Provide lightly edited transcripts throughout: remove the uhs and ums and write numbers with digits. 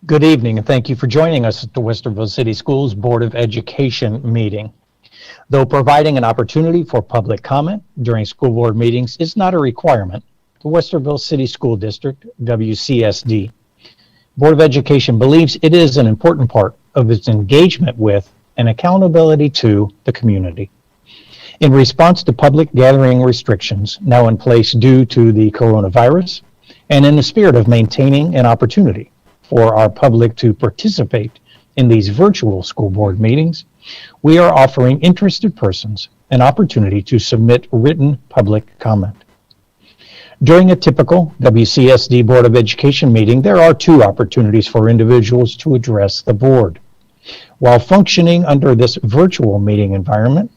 Good evening, and thank you for joining us at the Westerville City Schools Board of Education meeting. Though providing an opportunity for public comment during school board meetings is not a requirement, the Westerville City School District, WCSD, Board of Education believes it is an important part of its engagement with and accountability to the community. In response to public gathering restrictions now in place due to the coronavirus, and in the spirit of maintaining an opportunity for our public to participate in these virtual school board meetings, we are offering interested persons an opportunity to submit written public comment. During a typical WCSD Board of Education meeting, there are two opportunities for individuals to address the board. While functioning under this virtual meeting environment,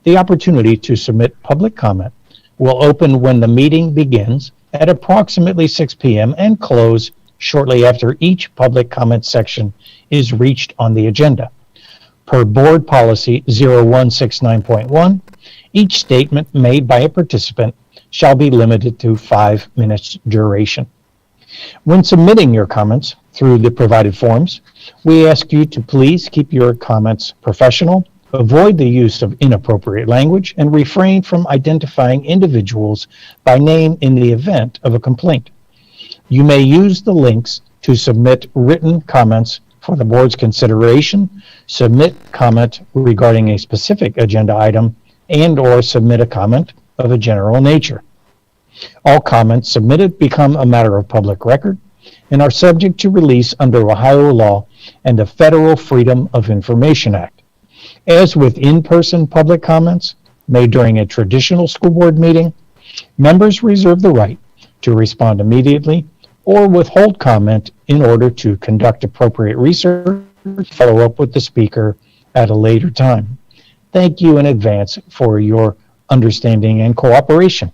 the opportunity to submit public comment will open when the meeting begins at approximately 6 p.m. and close shortly after each public comment section is reached on the agenda. Per Board Policy 0169.1, each statement made by a participant shall be limited to 5 minutes duration. When submitting your comments through the provided forms, we ask you to please keep your comments professional, avoid the use of inappropriate language, and refrain from identifying individuals by name in the event of a complaint. You may use the links to submit written comments for the board's consideration, submit comment regarding a specific agenda item, and/or submit a comment of a general nature. All comments submitted become a matter of public record and are subject to release under Ohio law and the Federal Freedom of Information Act. As with in-person public comments made during a traditional school board meeting, members reserve the right to respond immediately or withhold comment in order to conduct appropriate research, follow up with the speaker at a later time. Thank you in advance for your understanding and cooperation.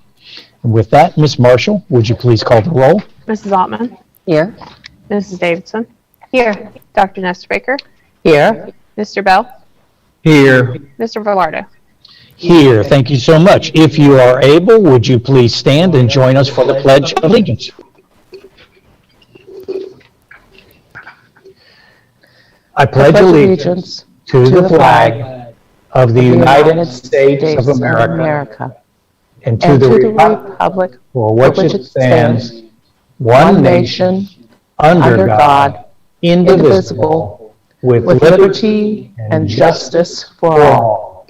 And with that, Ms. Marshall, would you please call the roll? Mrs. Altman. Here. Mrs. Davidson. Here. Dr. Nestor Baker. Here. Mr. Bell. Here. Mr. Velardo. Here. Thank you so much. If you are able, would you please stand and join us for the Pledge of Allegiance? I pledge allegiance to the flag of the United States of America and to the republic for which it stands, one nation, under God, indivisible, with liberty and justice for all.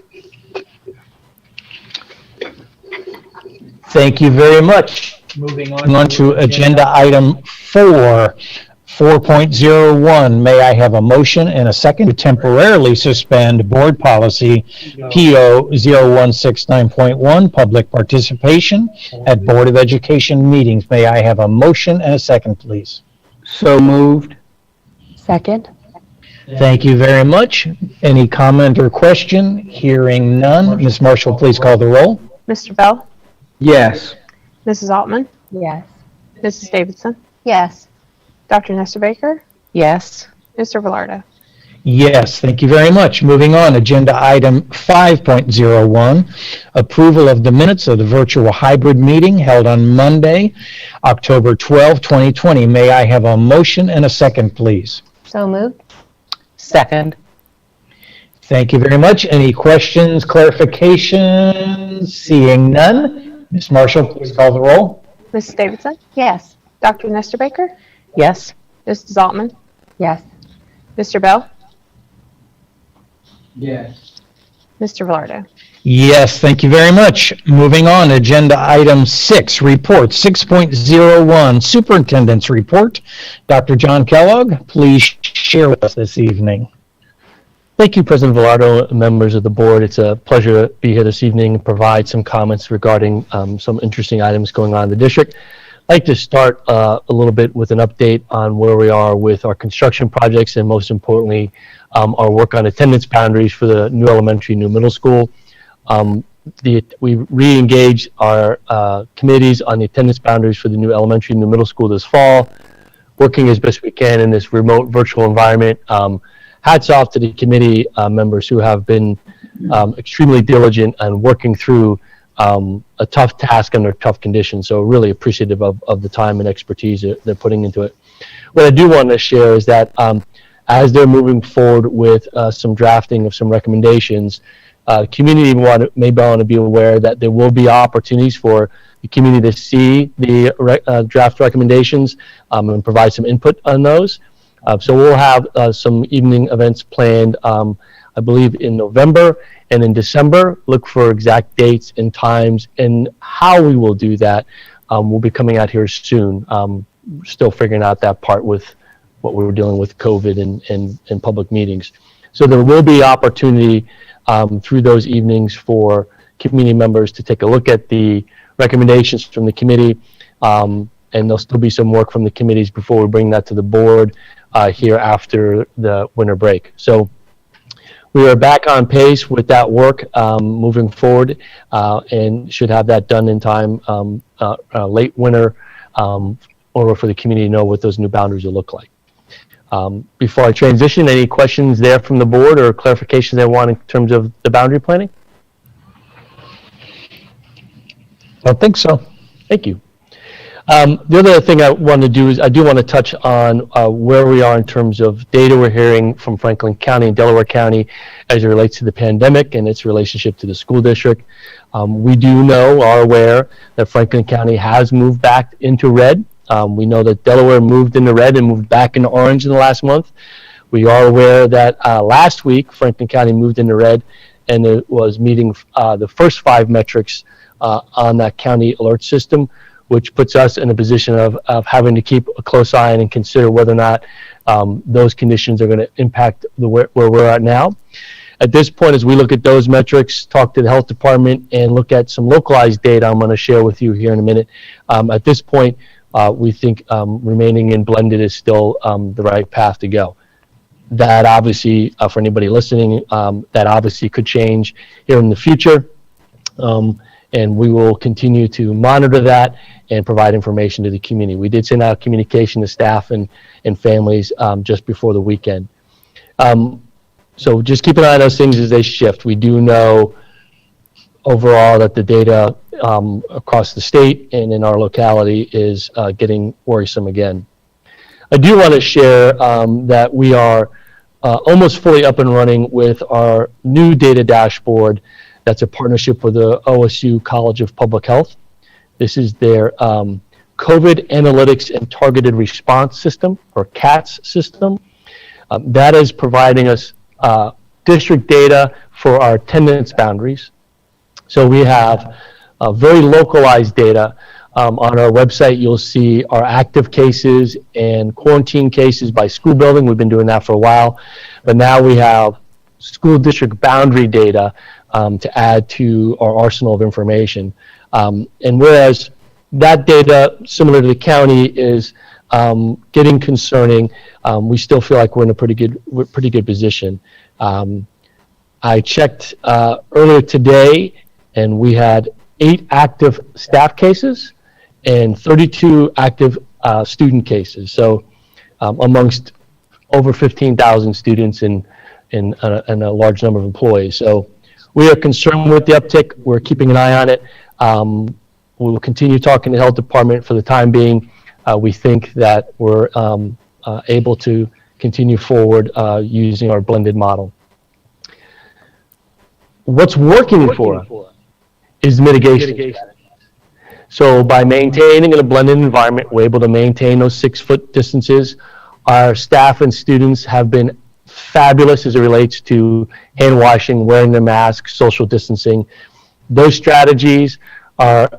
Thank you very much. Moving on to agenda item 4.01, may I have a motion and a second to temporarily suspend Board Policy PO 0169.1, public participation at Board of Education meetings. May I have a motion and a second, please? So moved. Second. Thank you very much. Any comment or question? Hearing none. Ms. Marshall, please call the roll. Mr. Bell. Yes. Mrs. Altman. Yes. Mrs. Davidson. Yes. Dr. Nestor Baker. Yes. Mr. Velardo. Yes, thank you very much. Moving on, agenda item 5.01, approval of the minutes of the virtual hybrid meeting held on Monday, October 12, 2020. May I have a motion and a second, please? So moved. Second. Thank you very much. Any questions, clarifications? Seeing none. Ms. Marshall, please call the roll. Mrs. Davidson. Yes. Dr. Nestor Baker. Yes. Mrs. Altman. Yes. Mr. Bell. Yes. Mr. Velardo. Yes, thank you very much. Moving on, agenda item 6, report 6.01, Superintendent's Report. Dr. John Kellogg, please share with us this evening. Thank you, President Velardo, members of the board. It's a pleasure to be here this evening and provide some comments regarding some interesting items going on in the district. I'd like to start a little bit with an update on where we are with our construction projects and, most importantly, our work on attendance boundaries for the new elementary, new middle school. We re-engaged our committees on the attendance boundaries for the new elementary, new middle school this fall, working as best we can in this remote virtual environment. Hats off to the committee members who have been extremely diligent and working through a tough task under tough conditions. So really appreciative of the time and expertise they're putting into it. what I do want to share is that as they're moving forward with some drafting of some recommendations, community may want to be aware that there will be opportunities for the community to see the draft recommendations and provide some input on those. So we'll have some evening events planned, I believe, in November and in December. Look for exact dates and times and how we will do that. We'll be coming out here soon. Still figuring out that part with what we were dealing with COVID and public meetings. So there will be opportunity through those evenings for community members to take a look at the recommendations from the committee, and there'll still be some work from the committees before we bring that to the board here after the winter break. So we are back on pace with that work moving forward, and should have that done in time late winter, or for the community to know what those new boundaries will look like. Before I transition, any questions there from the board or clarifications they want in terms of the boundary planning? I think so. Thank you. The other thing I want to do is I do want to touch on where we are in terms of data we're hearing from Franklin County and Delaware County as it relates to the pandemic and its relationship to the school district. We are aware that Franklin County has moved back into red. We know that Delaware moved into red and moved back into orange in the last month. We are aware that last week Franklin County moved into red, and it was meeting the first 5 metrics on that county alert system, which puts us in a position of having to keep a close eye on and consider whether or not those conditions are going to impact where we're at now. At this point, as we look at those metrics, talk to the health department, and look at some localized data I'm going to share with you here in a minute, at this point, we think remaining in blended is still the right path to go. That obviously, for anybody listening, that obviously could change here in the future. And we will continue to monitor that and provide information to the community. We did send out communication to staff and families just before the weekend. So just keep an eye on those things as they shift. We do know overall that the data across the state and in our locality is getting worrisome again. I do want to share that we are almost fully up and running with our new data dashboard. That's a partnership with the OSU College of Public Health. This is their COVID Analytics and Targeted Response System, or CATS system. That is providing us district data for our attendance boundaries. So we have very localized data. On our website, you'll see our active cases and quarantine cases by school building. We've been doing that for a while. But now we have school district boundary data to add to our arsenal of information. And whereas that data, similar to the county, is getting concerning, we still feel like we're in a pretty good position. I checked earlier today, and we had 8 active staff cases and 32 active student cases. So amongst over 15,000 students and a large number of employees. So we are concerned with the uptick. We're keeping an eye on it. We will continue talking to the health department. For the time being, we think that we're able to continue forward using our blended model. What's working for us is mitigation. So by maintaining in a blended environment, we're able to maintain those 6-foot distances. Our staff and students have been fabulous as it relates to hand washing, wearing their masks, social distancing. Those strategies are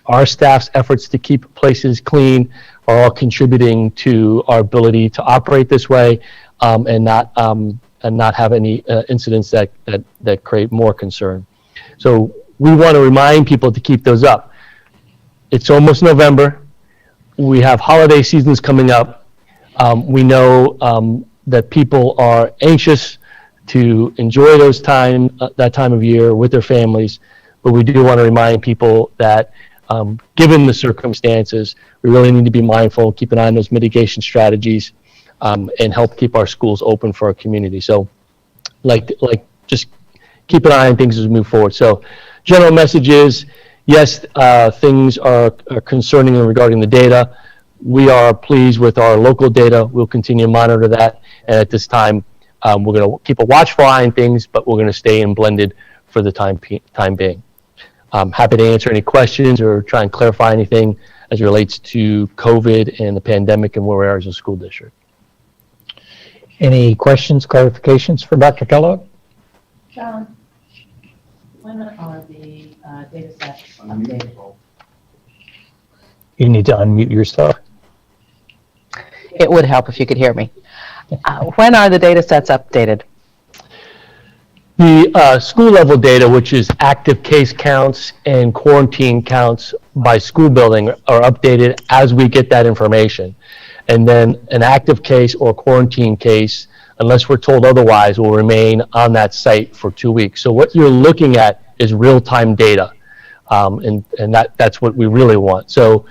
our staff's efforts to keep places clean are all contributing to our ability to operate this way and not have any incidents that create more concern. So we want to remind people to keep those up. It's almost November. We have holiday seasons coming up. We know that people are anxious to enjoy that time of year with their families, but we do want to remind people that given the circumstances, we really need to be mindful, keep an eye on those mitigation strategies, and help keep our schools open for our community. So just keep an eye on things as we move forward. So general message is, yes, things are concerning regarding the data. we are pleased with our local data. We'll continue to monitor that. And at this time, we're going to keep a watchful eye on things, but we're going to stay in blended for the time being. I'm happy to answer any questions or try and clarify anything as it relates to COVID and the pandemic and where we are as a school district. Any questions, clarifications for Dr. Kellogg? John, when are the data sets updated? You need to unmute yourself. It would help if you could hear me. When are the data sets updated? The school level data, which is active case counts and quarantine counts by school building, are updated as we get that information. And then an active case or quarantine case, unless we're told otherwise, will remain on that site for 2 weeks. So what you're looking at is real-time data, and that's what we really want. So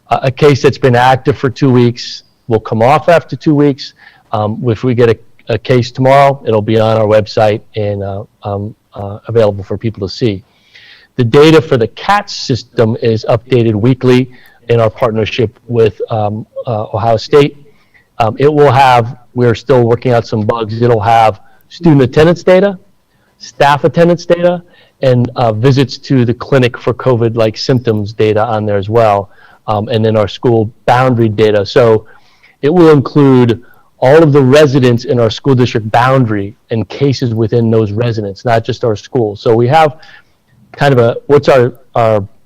a case that's been active for 2 weeks will come off after 2 weeks. If we get a case tomorrow, it'll be on our website and available for people to see. The data for the CAT system is updated weekly in our partnership with Ohio State. It will have, we're still working out some bugs, it'll have student attendance data, staff attendance data, and visits to the clinic for COVID-like symptoms data on there as well, and then our school boundary data. So it will include all of the residents in our school district boundary and cases within those residents, not just our school. So we have kind of what's our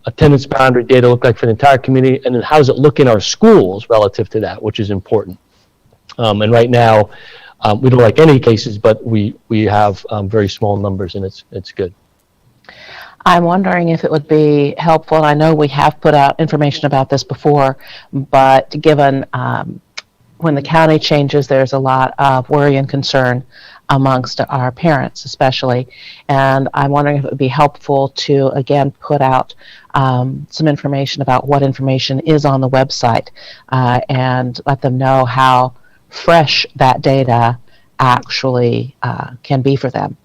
attendance boundary data look like for the entire community, and then how does it look in our schools relative to that, which is important. And right now, we don't like any cases, but we have very small numbers, and it's good. I'm wondering if it would be helpful, and I know we have put out information about this before, but given when the county changes, there's a lot of worry and concern amongst our parents especially, and I'm wondering if it would be helpful to again put out some information about what information is on the website and let them know how fresh that data actually can be for them.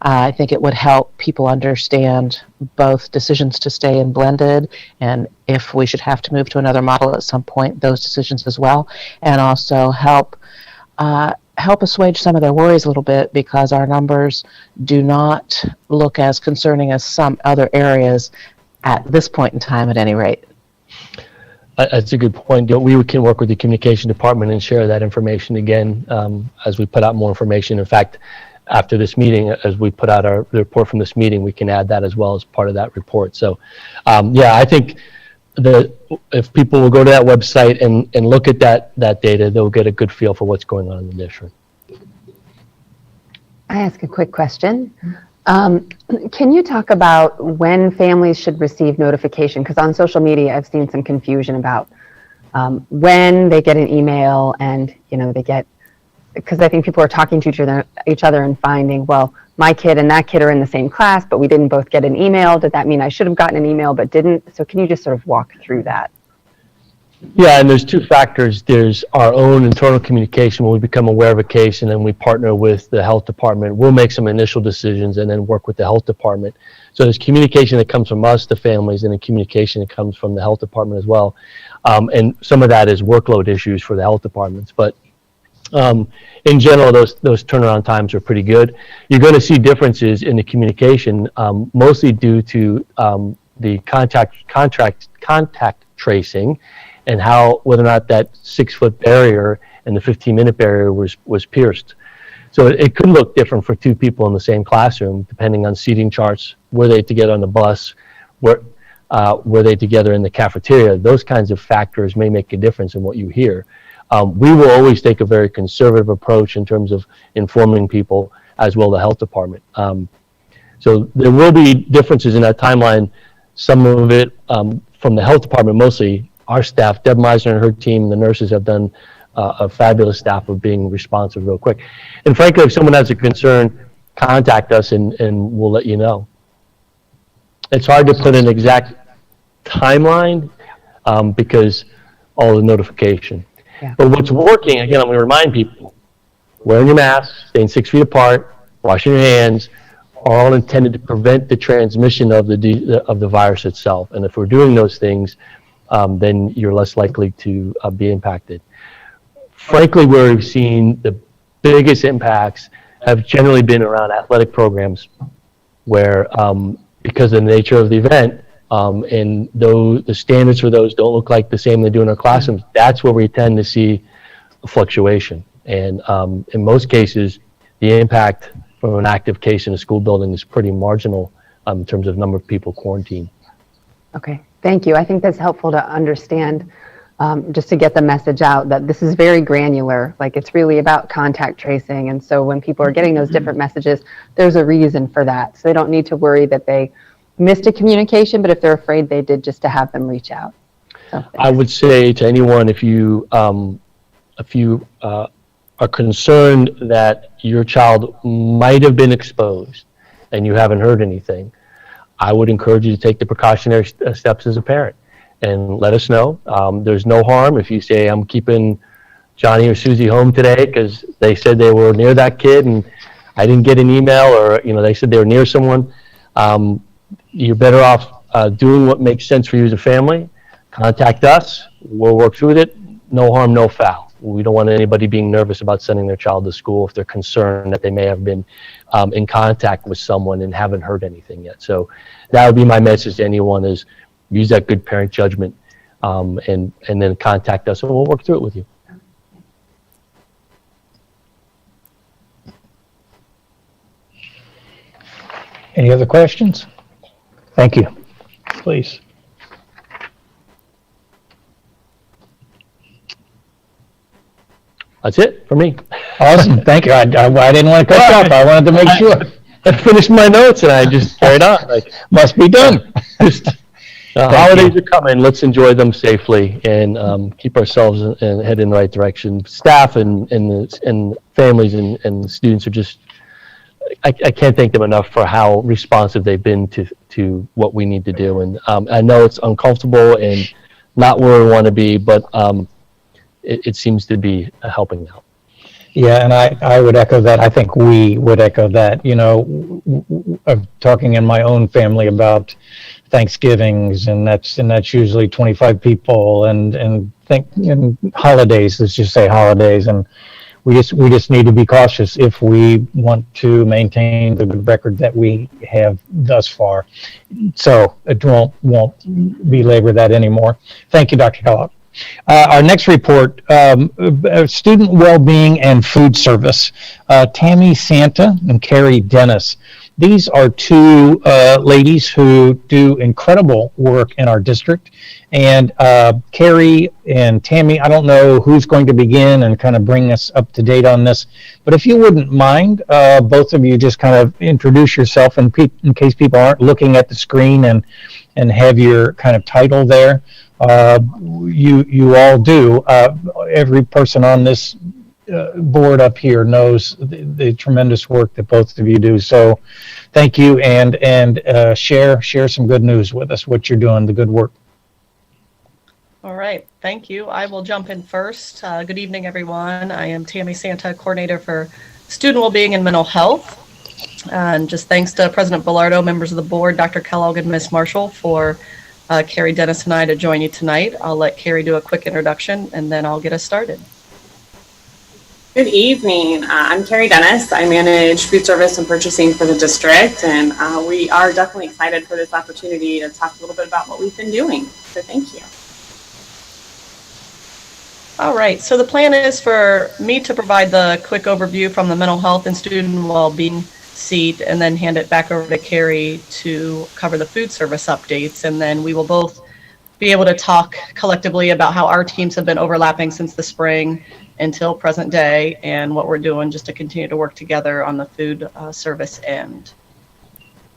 I think it would help people understand both decisions to stay in blended, and if we should have to move to another model at some point, those decisions as well, and also help assuage some of their worries a little bit, because our numbers do not look as concerning as some other areas at this point in time, at any rate. That's a good point. We can work with the communication department and share that information again as we put out more information. In fact, after this meeting, as we put out the report from this meeting, we can add that as well as part of that report. So, yeah, I think if people will go to that website and look at that data, they'll get a good feel for what's going on in the district. I ask a quick question. Can you talk about when families should receive notification? Because on social media, I've seen some confusion about when they get an email and, they get, because I think people are talking to each other and finding, well, my kid and that kid are in the same class, but we didn't both get an email. Did that mean I should have gotten an email but didn't? So can you just sort of walk through that? Yeah, and there's two factors. There's our own internal communication when we become aware of a case, and then we partner with the health department. We'll make some initial decisions and then work with the health department. So there's communication that comes from us, the families, and the communication that comes from the health department as well. And some of that is workload issues for the health departments. But in general, those turnaround times are pretty good. You're going to see differences in the communication, mostly due to the contact tracing, and whether or not that 6-foot barrier and the 15-minute barrier was pierced. So it could look different for two people in the same classroom, depending on seating charts. Were they together on the bus? Were they together in the cafeteria? Those kinds of factors may make a difference in what you hear. We will always take a very conservative approach in terms of informing people, as will the health department. So there will be differences in that timeline. Some of it from the health department, mostly our staff. Deb Meisner and her team, the nurses, have done a fabulous staff of being responsive real quick. And frankly, if someone has a concern, contact us and we'll let you know. It's hard to put an exact timeline because all the notification. Yeah. But what's working, again, I'm going to remind people, wearing your mask, staying 6 feet apart, washing your hands, are all intended to prevent the transmission of the virus itself. And if we're doing those things, then you're less likely to be impacted. Frankly, where we've seen the biggest impacts have generally been around athletic programs, where because of the nature of the event, and though the standards for those don't look like the same they do in our classrooms, that's where we tend to see a fluctuation. And in most cases, the impact from an active case in a school building is pretty marginal in terms of number of people quarantined. Okay, thank you. I think that's helpful to understand, just to get the message out that this is very granular, like it's really about contact tracing. And so when people are getting those different messages, there's a reason for that. So they don't need to worry that they missed a communication, but if they're afraid they did, just to have them reach out. So, I would say to anyone, if you are concerned that your child might have been exposed and you haven't heard anything, I would encourage you to take the precautionary steps as a parent and let us know. There's no harm if you say, I'm keeping Johnny or Susie home today because they said they were near that kid and I didn't get an email, or they said they were near someone. You're better off doing what makes sense for you as a family. Contact us. We'll work through it. No harm, no foul. We don't want anybody being nervous about sending their child to school if they're concerned that they may have been in contact with someone and haven't heard anything yet. So that would be my message to anyone, is use that good parent judgment and then contact us and we'll work through it with you. Any other questions? Thank you. Please. That's it for me. Awesome. Thank you. I didn't want to cut you off. I wanted to make sure. I finished my notes and I just carried on. Like, Must be done. holidays are coming. Let's enjoy them safely and keep ourselves and head in the right direction. Staff and families and students are just, I can't thank them enough for how responsive they've been to what we need to do. And I know it's uncomfortable and not where we want to be, but it seems to be helping out. Yeah, and I would echo that. I think we would echo that. I'm talking in my own family about Thanksgivings, and that's usually 25 people, and holidays. Let's just say holidays, and we just need to be cautious if we want to maintain the good record that we have thus far. So it won't belabor that anymore. Thank you, Dr. Kellogg. Our next report, student well-being and food service. Tammy Santa and Carrie Dennis. These are two ladies who do incredible work in our district. And Carrie and Tammy, I don't know who's going to begin and kind of bring us up to date on this, but if you wouldn't mind, both of you just kind of introduce yourself in case people aren't looking at the screen and have your kind of title there. You all do. Every person on this board up here knows the tremendous work that both of you do. So thank you, and share some good news with us, what you're doing, the good work. All right, thank you. I will jump in first. Good evening, everyone. I am Tammy Santa, coordinator for student well-being and mental health. And just thanks to President Bellardo, members of the board, Dr. Kellogg, and Ms. Marshall for Carrie Dennis and I to join you tonight. I'll let Carrie do a quick introduction and then I'll get us started. Good evening. I'm Carrie Dennis. I manage food service and purchasing for the district, and we are definitely excited for this opportunity to talk a little bit about what we've been doing. So thank you. All right, so the plan is for me to provide the quick overview from the mental health and student well-being seat and then hand it back over to Carrie to cover the food service updates, and then we will both be able to talk collectively about how our teams have been overlapping since the spring until present day and what we're doing just to continue to work together on the food service end.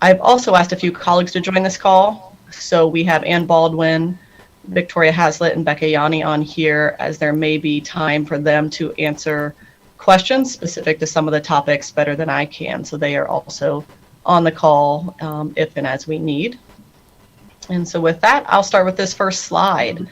I've also asked a few colleagues to join this call. So we have Ann Baldwin, Victoria Hazlitt, and Becca Yanni on here, as there may be time for them to answer questions specific to some of the topics better than I can. So they are also on the call if and as we need. And so with that, I'll start with this first slide.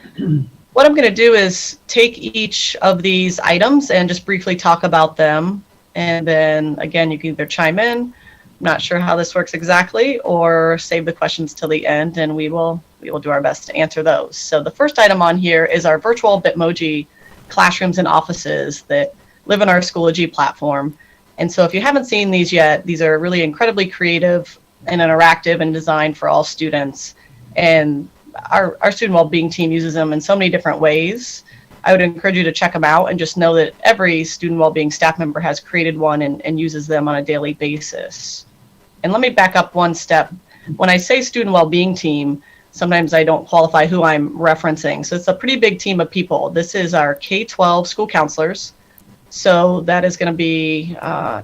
What I'm going to do is take each of these items and just briefly talk about them. And then again, you can either chime in not sure how this works exactly, or save the questions till the end, and we will do our best to answer those. So the first item on here is our virtual Bitmoji classrooms and offices that live in our Schoology platform. And so if you haven't seen these yet, these are really incredibly creative and interactive and designed for all students. And our student well-being team uses them in so many different ways. I would encourage you to check them out and just know that every student well-being staff member has created one and uses them on a daily basis. And let me back up one step. When I say student well-being team, sometimes I don't qualify who I'm referencing. So it's a pretty big team of people. This is our K-12 school counselors. So that is going to be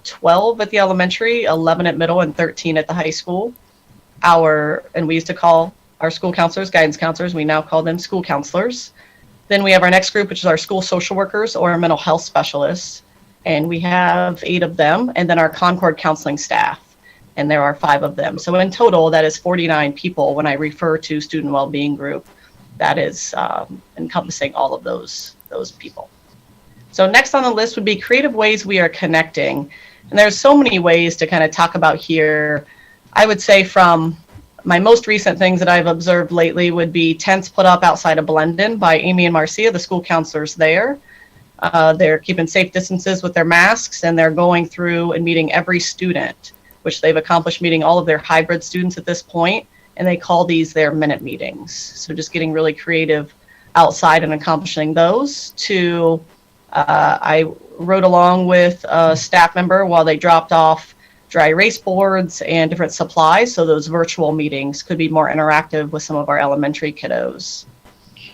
12 at the elementary, 11 at middle, and 13 at the high school. And we used to call our school counselors guidance counselors. We now call them school counselors. Then we have our next group, which is our school social workers or mental health specialists. And we have 8 of them. And then our Concord counseling staff. And there are 5 of them. So in total, that is 49 people when I refer to student well-being group. That is encompassing all of those people. So next on the list would be creative ways we are connecting. And there's so many ways to kind of talk about here. I would say from my most recent things that I've observed lately would be tents put up outside of Blendon by Amy and Marcia, the school counselors there. They're keeping safe distances with their masks, and they're going through and meeting every student, which they've accomplished meeting all of their hybrid students at this point, and they call these their minute meetings. So just getting really creative outside and accomplishing those. I rode along with a staff member while they dropped off dry erase boards and different supplies, so those virtual meetings could be more interactive with some of our elementary kiddos.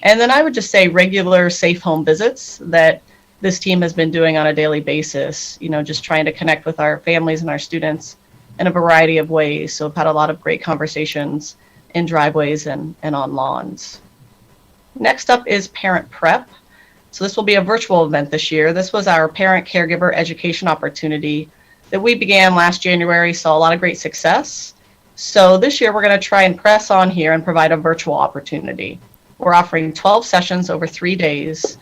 And then I would just say regular safe home visits that this team has been doing on a daily basis, just trying to connect with our families and our students in a variety of ways. So I've had a lot of great conversations in driveways and on lawns. Next up is Parent Prep. So this will be a virtual event this year. This was our parent caregiver education opportunity that we began last January, saw a lot of great success. So this year we're going to try and press on here and provide a virtual opportunity. We're offering 12 sessions over 3 days.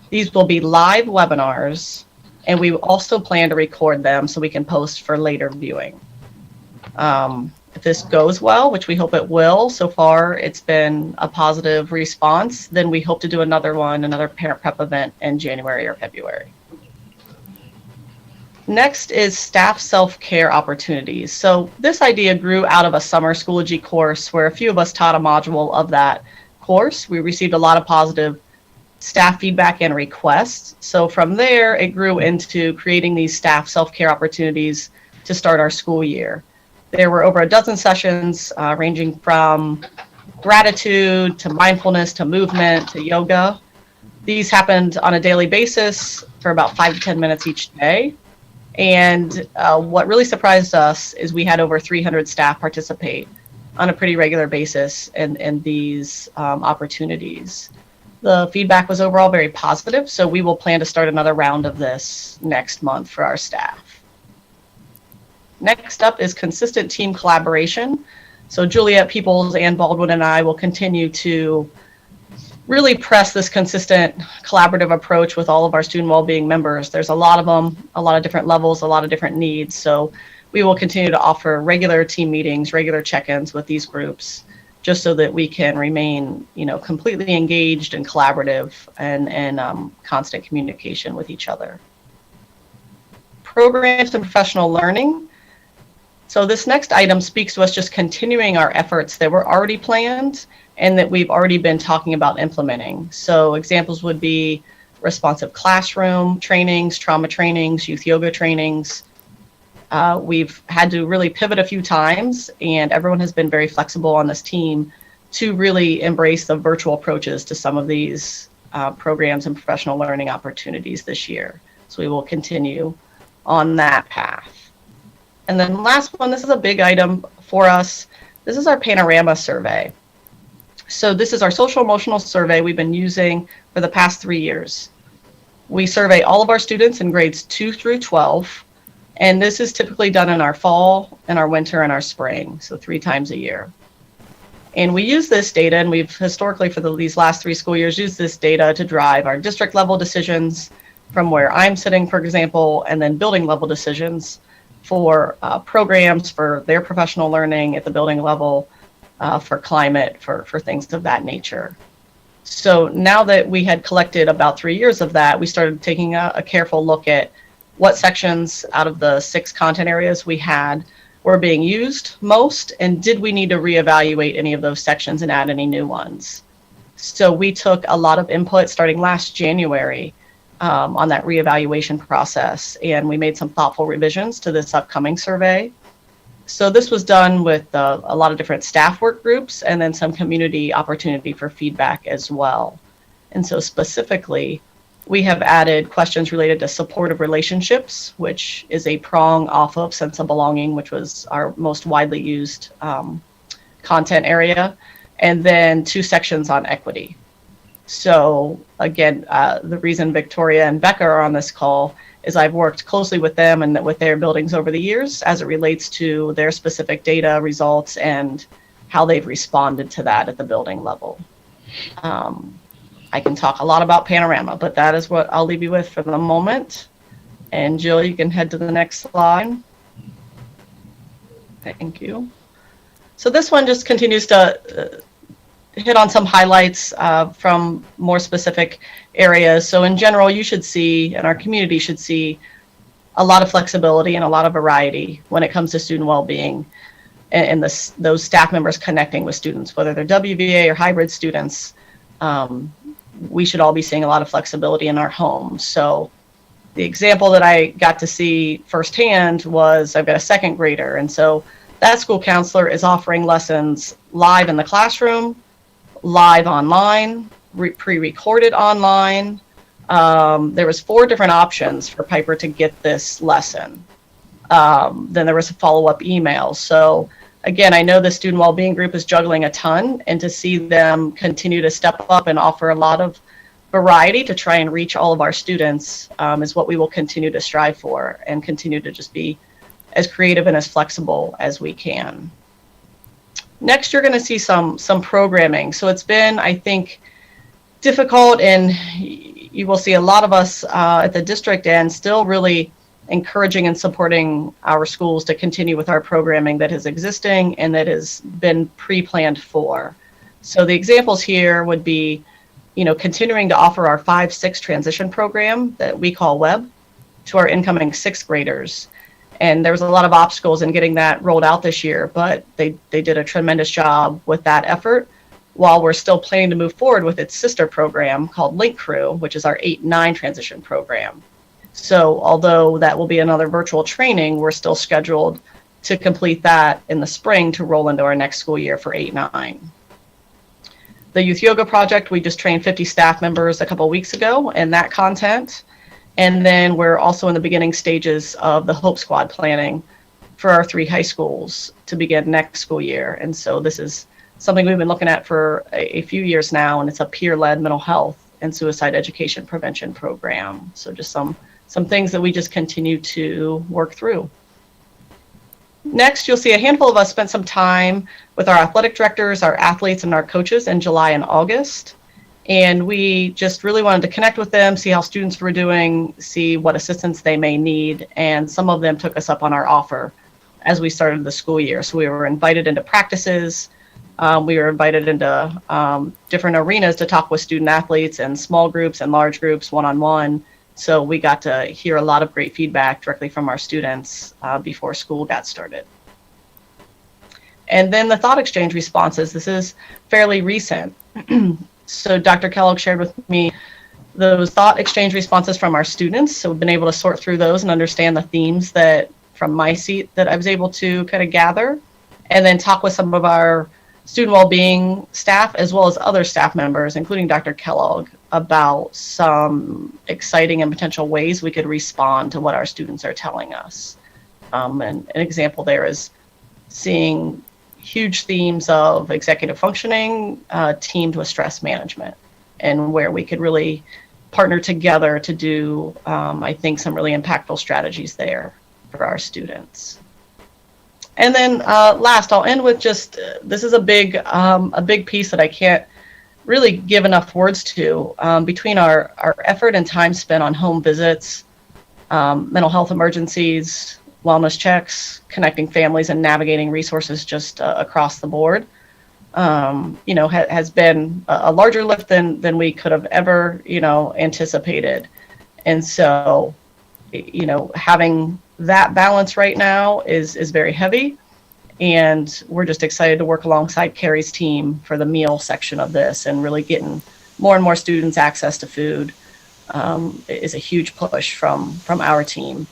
These will be live webinars, and we also plan to record them so we can post for later viewing. If this goes well, which we hope it will, so far it's been a positive response, then we hope to do another parent prep event in January or February. Next is staff self-care opportunities. So this idea grew out of a summer Schoology course where a few of us taught a module of that course. We received a lot of positive staff feedback and requests. So from there, it grew into creating these staff self-care opportunities to start our school year. There were over a dozen sessions ranging from gratitude to mindfulness to movement to yoga. These happened on a daily basis for about 5 to 10 minutes each day. And what really surprised us is we had over 300 staff participate on a pretty regular basis in these opportunities. The feedback was overall very positive, so we will plan to start another round of this next month for our staff. Next up is consistent team collaboration. So Juliet Peoples, Ann Baldwin, and I will continue to really press this consistent collaborative approach with all of our student well-being members. There's a lot of them, a lot of different levels, a lot of different needs. So we will continue to offer regular team meetings, regular check-ins with these groups, just so that we can remain, completely engaged and collaborative and constant communication with each other. Programs and professional learning. So this next item speaks to us just continuing our efforts that were already planned and that we've already been talking about implementing. So examples would be responsive classroom trainings, trauma trainings, youth yoga trainings. We've had to really pivot a few times, and everyone has been very flexible on this team to really embrace the virtual approaches to some of these programs and professional learning opportunities this year. So we will continue on that path. And then last one, this is a big item for us. This is our Panorama Survey. So this is our social emotional survey we've been using for the past 3 years. We survey all of our students in grades 2 through 12, and this is typically done in our fall, in our winter, and our spring, so 3 times a year. And we use this data, and we've historically for these last 3 school years used this data to drive our district level decisions from where I'm sitting, for example, and then building level decisions for programs for their professional learning at the building level, for climate, for things of that nature. So now that we had collected about 3 years of that, we started taking a careful look at what sections out of the 6 content areas we had were being used most, and did we need to reevaluate any of those sections and add any new ones. So we took a lot of input starting last January on that reevaluation process, and we made some thoughtful revisions to this upcoming survey. So this was done with a lot of different staff work groups and then some community opportunity for feedback as well. And so specifically, we have added questions related to supportive relationships, which is a prong off of sense of belonging, which was our most widely used content area, and then 2 sections on equity. So again, the reason Victoria and Becca are on this call is I've worked closely with them and with their buildings over the years as it relates to their specific data results and how they've responded to that at the building level. I can talk a lot about Panorama, but that is what I'll leave you with for the moment. And Jill, you can head to the next slide. Thank you. So this one just continues to hit on some highlights from more specific areas. So in general, you should see, and our community should see, a lot of flexibility and a lot of variety when it comes to student well-being and those staff members connecting with students, whether they're WVA or hybrid students. We should all be seeing a lot of flexibility in our homes. So the example that I got to see firsthand was I've got a 2nd grader, and so that school counselor is offering lessons live in the classroom, live online, pre-recorded online. There was 4 different options for Piper to get this lesson. Then there was a follow-up email. So again, I know the student well-being group is juggling a ton, and to see them continue to step up and offer a lot of variety to try and reach all of our students is what we will continue to strive for, and continue to just be as creative and as flexible as we can. Next, you're going to see some programming. So it's been, I think, difficult, and you will see a lot of us at the district end still really encouraging and supporting our schools to continue with our programming that is existing and that has been pre-planned for. So the examples here would be, continuing to offer our 5-6 transition program that we call WEB to our incoming 6th graders. And there was a lot of obstacles in getting that rolled out this year, but they did a tremendous job with that effort, while we're still planning to move forward with its sister program called Link Crew, which is our 8-9 transition program. So although that will be another virtual training, we're still scheduled to complete that in the spring to roll into our next school year for 8-9. The Youth Yoga Project, we just trained 50 staff members a couple weeks ago in that content. And then we're also in the beginning stages of the Hope Squad planning for our 3 high schools to begin next school year. And so this is something we've been looking at for a few years now, and it's a peer-led mental health and suicide education prevention program. So just some things that we just continue to work through. Next, you'll see a handful of us spent some time with our athletic directors, our athletes, and our coaches in July and August. And we just really wanted to connect with them, see how students were doing, see what assistance they may need. And some of them took us up on our offer as we started the school year. So we were invited into practices. We were invited into different arenas to talk with student athletes and small groups and large groups, one-on-one. So we got to hear a lot of great feedback directly from our students before school got started. And then the thought exchange responses. This is fairly recent. So Dr. Kellogg shared with me those thought exchange responses from our students. So we've been able to sort through those and understand the themes that from my seat that I was able to kind of gather, and then talk with some of our student well-being staff as well as other staff members, including Dr. Kellogg, about some exciting and potential ways we could respond to what our students are telling us. And an example there is seeing huge themes of executive functioning teamed with stress management, and where we could really partner together to do, I think, some really impactful strategies there for our students. And then last, I'll end with just, this is a big piece that I can't really give enough words to, between our effort and time spent on home visits, mental health emergencies, wellness checks, connecting families and navigating resources just across the board, has been a larger lift than we could have ever, anticipated. And so, having that balance right now is very heavy. And we're just excited to work alongside Carrie's team for the meal section of this, and really getting more and more students access to food is a huge push from our team.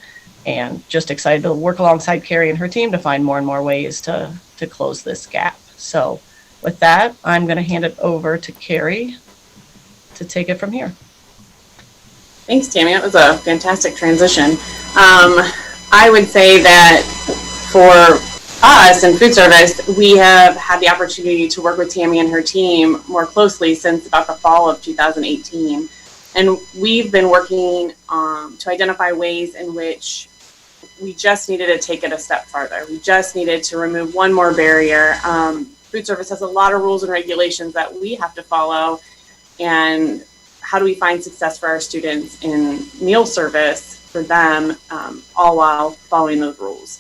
And just excited to work alongside Carrie and her team to find more and more ways to close this gap. So with that, I'm going to hand it over to Carrie to take it from here. Thanks, Tammy. That was a fantastic transition. I would say that for us in food service, we have had the opportunity to work with Tammy and her team more closely since about the fall of 2018. And we've been working to identify ways in which we just needed to take it a step farther. We just needed to remove one more barrier. Food service has a lot of rules and regulations that we have to follow. And how do we find success for our students in meal service for them, all while following those rules?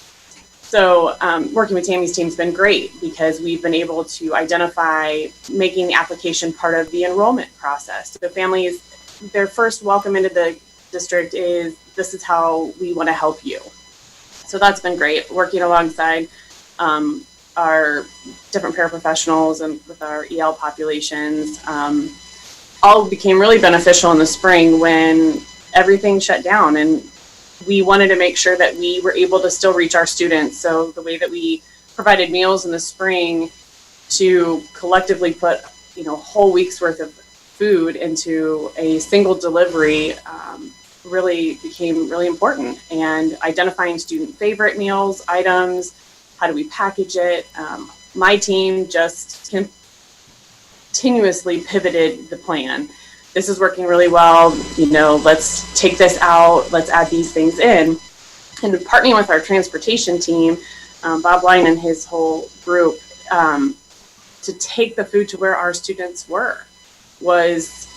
So working with Tammy's team has been great, because we've been able to identify making the application part of the enrollment process. So families, their first welcome into the district is, this is how we want to help you. So that's been great, working alongside our different paraprofessionals and with our EL populations. All became really beneficial in the spring when everything shut down, and we wanted to make sure that we were able to still reach our students. So the way that we provided meals in the spring to collectively put, a whole week's worth of food into a single delivery really became really important. And identifying student favorite meals, items, how do we package it? My team just continuously pivoted the plan. This is working really well. Let's take this out. Let's add these things in. And partnering with our transportation team, Bob Line and his whole group, to take the food to where our students were, was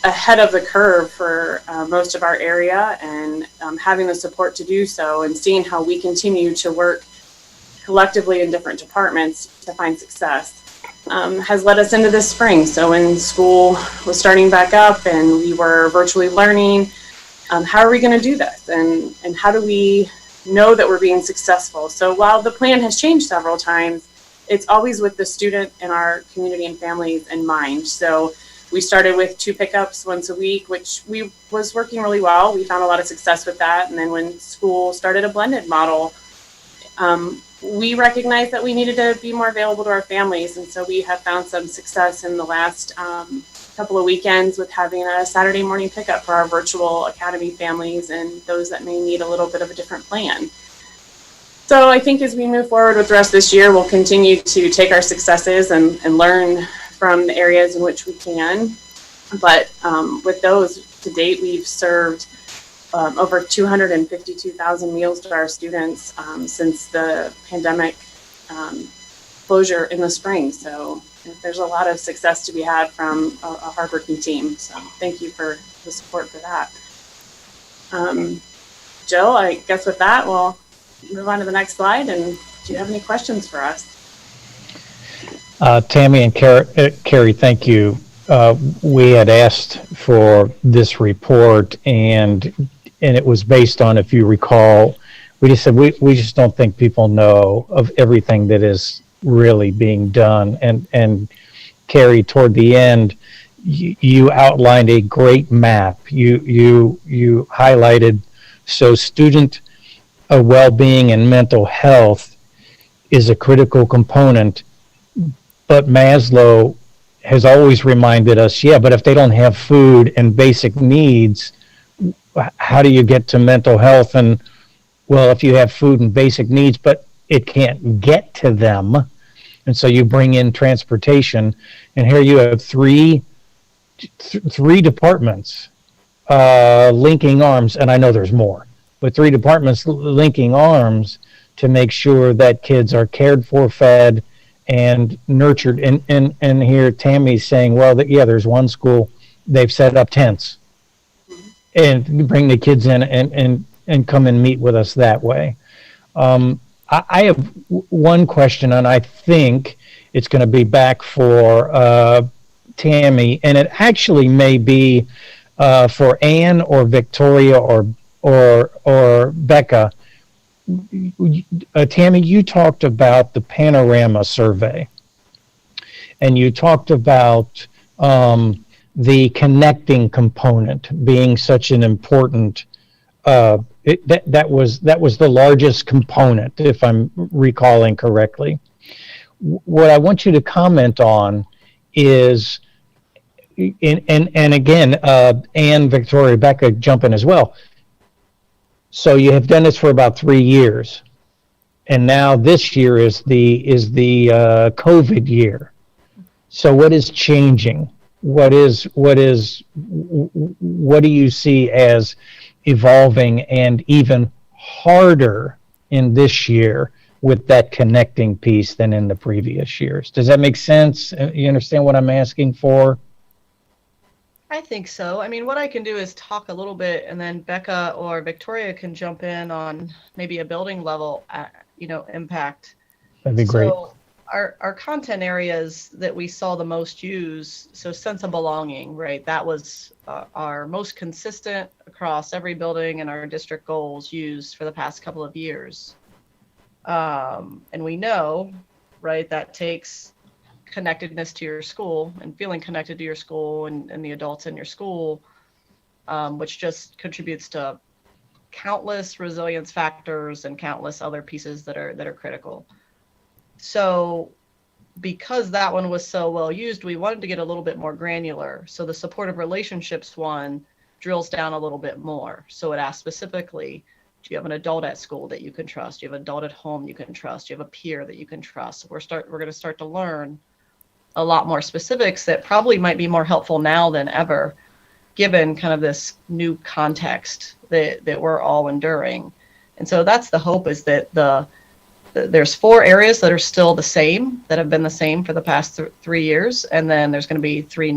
ahead of the curve for most of our area, and having the support to do so, and seeing how we continue to work collectively in different departments to find success has led us into this spring. So when school was starting back up and we were virtually learning, how are we going to do this? And how do we know that we're being successful? So while the plan has changed several times, it's always with the student and our community and families in mind. So we started with 2 pickups once a week, which was working really well. We found a lot of success with that. And then when school started a blended model, we recognized that we needed to be more available to our families. And so we have found some success in the last couple of weekends with having a Saturday morning pickup for our virtual academy families and those that may need a little bit of a different plan. So I think as we move forward with the rest of this year, we'll continue to take our successes and learn from the areas in which we can. But with those to date, we've served over 252,000 meals to our students since the pandemic closure in the spring. So there's a lot of success to be had from a hardworking team. So thank you for the support for that. Jill, I guess with that, we'll move on to the next slide. And do you have any questions for us? Tammy and Carrie, thank you. We had asked for this report, and it was based on, if you recall, we just said we just don't think people know of everything that is really being done. And Carrie, toward the end, you outlined a great map. You highlighted, so student well-being and mental health is a critical component, but Maslow has always reminded us, yeah, but if they don't have food and basic needs, how do you get to mental health? And well, if you have food and basic needs, but it can't get to them, and so you bring in transportation, and here you have three departments linking arms, and I know there's more, but 3 departments linking arms to make sure that kids are cared for, fed, and nurtured. And here Tammy's saying, well, yeah, there's one school, they've set up tents and bring the kids in and come and meet with us that way. I have one question, and I think it's going to be back for Tammy, and it actually may be for Ann or Victoria or Becca. Tammy, you talked about the Panorama Survey, and you talked about the connecting component being such an important. That was the largest component, if I'm recalling correctly. What I want you to comment on is, and again, Ann, Victoria, Becca, jump in as well. So you have done this for about 3 years, and now this year is the COVID year. So what is changing? What do you see as evolving and even harder in this year with that connecting piece than in the previous years? Does that make sense? You understand what I'm asking for? I think so. I mean, what I can do is talk a little bit, and then Becca or Victoria can jump in on maybe a building level, impact. That'd be great. So our content areas that we saw the most use, so sense of belonging, right? That was our most consistent across every building and our district goals used for the past couple of years. And we know, right, that takes connectedness to your school and feeling connected to your school and the adults in your school, which just contributes to countless resilience factors and countless other pieces that are critical. So because that one was so well used, we wanted to get a little bit more granular. So the supportive relationships one drills down a little bit more. So it asks specifically, do you have an adult at school that you can trust? Do you have an adult at home you can trust? Do you have a peer that you can trust? We're going to start to learn a lot more specifics that probably might be more helpful now than ever, given kind of this new context that we're all enduring. And so that's the hope, is that there's 4 areas that are still the same, that have been the same for the past 3 years, and then there's going to be 3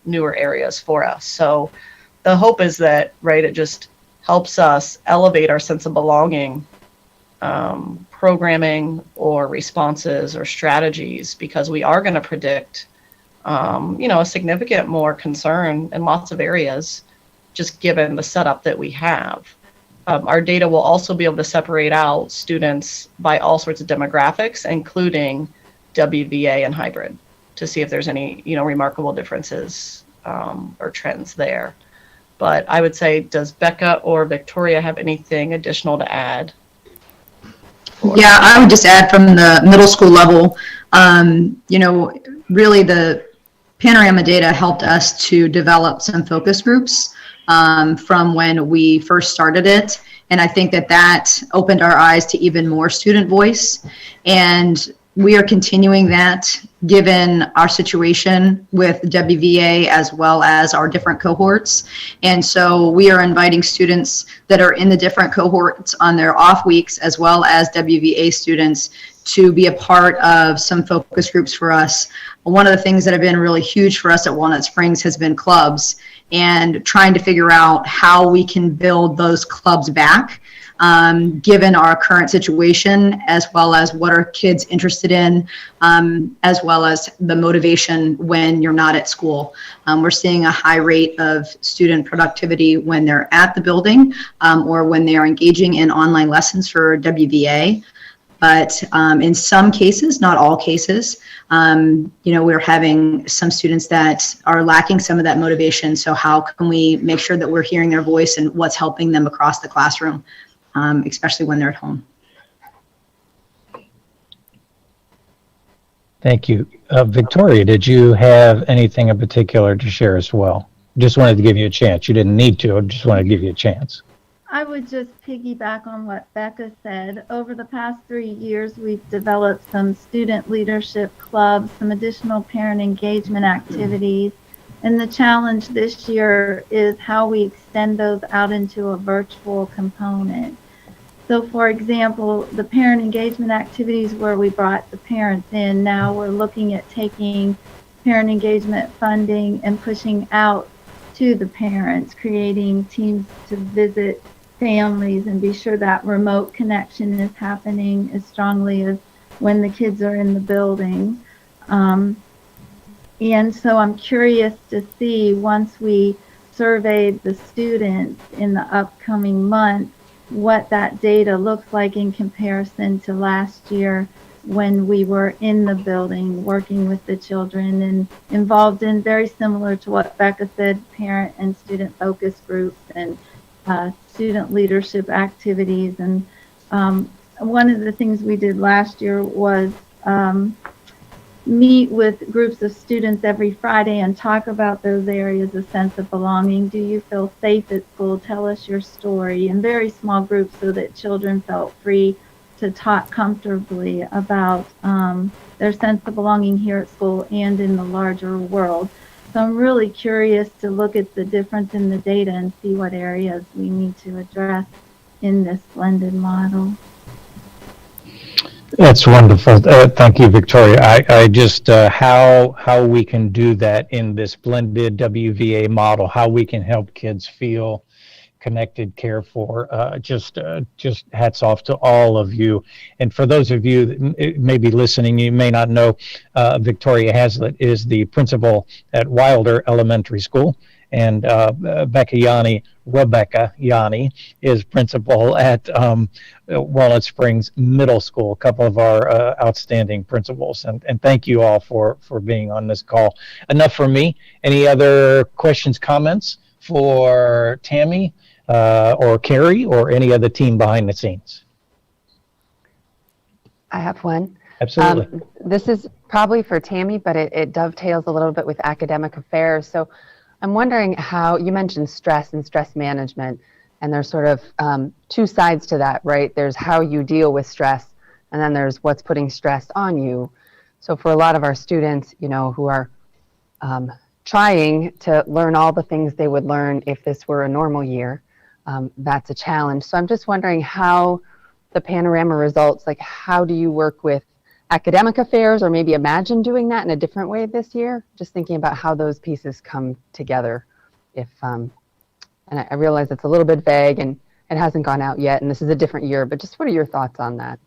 newer areas for us. So the hope is that, right, it just helps us elevate our sense of belonging, programming or responses or strategies, because we are going to predict, a significant more concern in lots of areas, just given the setup that we have. Our data will also be able to separate out students by all sorts of demographics, including WVA and hybrid, to see if there's any, remarkable differences or trends there. But I would say, does Becca or Victoria have anything additional to add? Yeah, I would just add from the middle school level, really the Panorama data helped us to develop some focus groups from when we first started it. And I think that opened our eyes to even more student voice. And we are continuing that given our situation with WVA as well as our different cohorts. And so we are inviting students that are in the different cohorts on their off weeks, as well as WVA students, to be a part of some focus groups for us. One of the things that have been really huge for us at Walnut Springs has been clubs, and trying to figure out how we can build those clubs back, given our current situation, as well as what are kids interested in, as well as the motivation when you're not at school. We're seeing a high rate of student productivity when they're at the building, or when they are engaging in online lessons for WVA. But in some cases, not all cases, we're having some students that are lacking some of that motivation. So how can we make sure that we're hearing their voice and what's helping them across the classroom, especially when they're at home? Thank you. Victoria, did you have anything in particular to share as well? Just wanted to give you a chance. You didn't need to. I just wanted to give you a chance. I would just piggyback on what Becca said. Over the past 3 years, we've developed some student leadership clubs, some additional parent engagement activities, and the challenge this year is how we extend those out into a virtual component. So for example, the parent engagement activities where we brought the parents in, now we're looking at taking parent engagement funding and pushing out to the parents, creating teams to visit families and be sure that remote connection is happening as strongly as when the kids are in the building. And so I'm curious to see, once we surveyed the students in the upcoming month, what that data looks like in comparison to last year when we were in the building working with the children and involved in, very similar to what Becca said, parent and student focus groups and student leadership activities. And one of the things we did last year was meet with groups of students every Friday and talk about those areas of sense of belonging. Do you feel safe at school? Tell us your story, in very small groups so that children felt free to talk comfortably about their sense of belonging here at school and in the larger world. So I'm really curious to look at the difference in the data and see what areas we need to address in this blended model. That's wonderful. Thank you, Victoria. I just, how we can do that in this blended WVA model, how we can help kids feel connected, cared for, just hats off to all of you. And for those of you that may be listening, you may not know, Victoria Hazlitt is the principal at Wilder Elementary School, and Rebecca Yanni is principal at Walnut Springs Middle School, a couple of our outstanding principals. And thank you all for being on this call. Enough for me. Any other questions, comments for Tammy or Carrie or any other team behind the scenes? I have one. Absolutely. This is probably for Tammy, but it dovetails a little bit with academic affairs. So I'm wondering how, you mentioned stress and stress management, and there's sort of two sides to that, right? There's how you deal with stress, and then there's what's putting stress on you. So for a lot of our students, you know, who are trying to learn all the things they would learn if this were a normal year, that's a challenge. So I'm just wondering how the Panorama results, like how do you work with academic affairs, or maybe imagine doing that in a different way this year? Just thinking about how those pieces come together. If and I realize it's a little bit vague and it hasn't gone out yet, and this is a different year, but just what are your thoughts on that?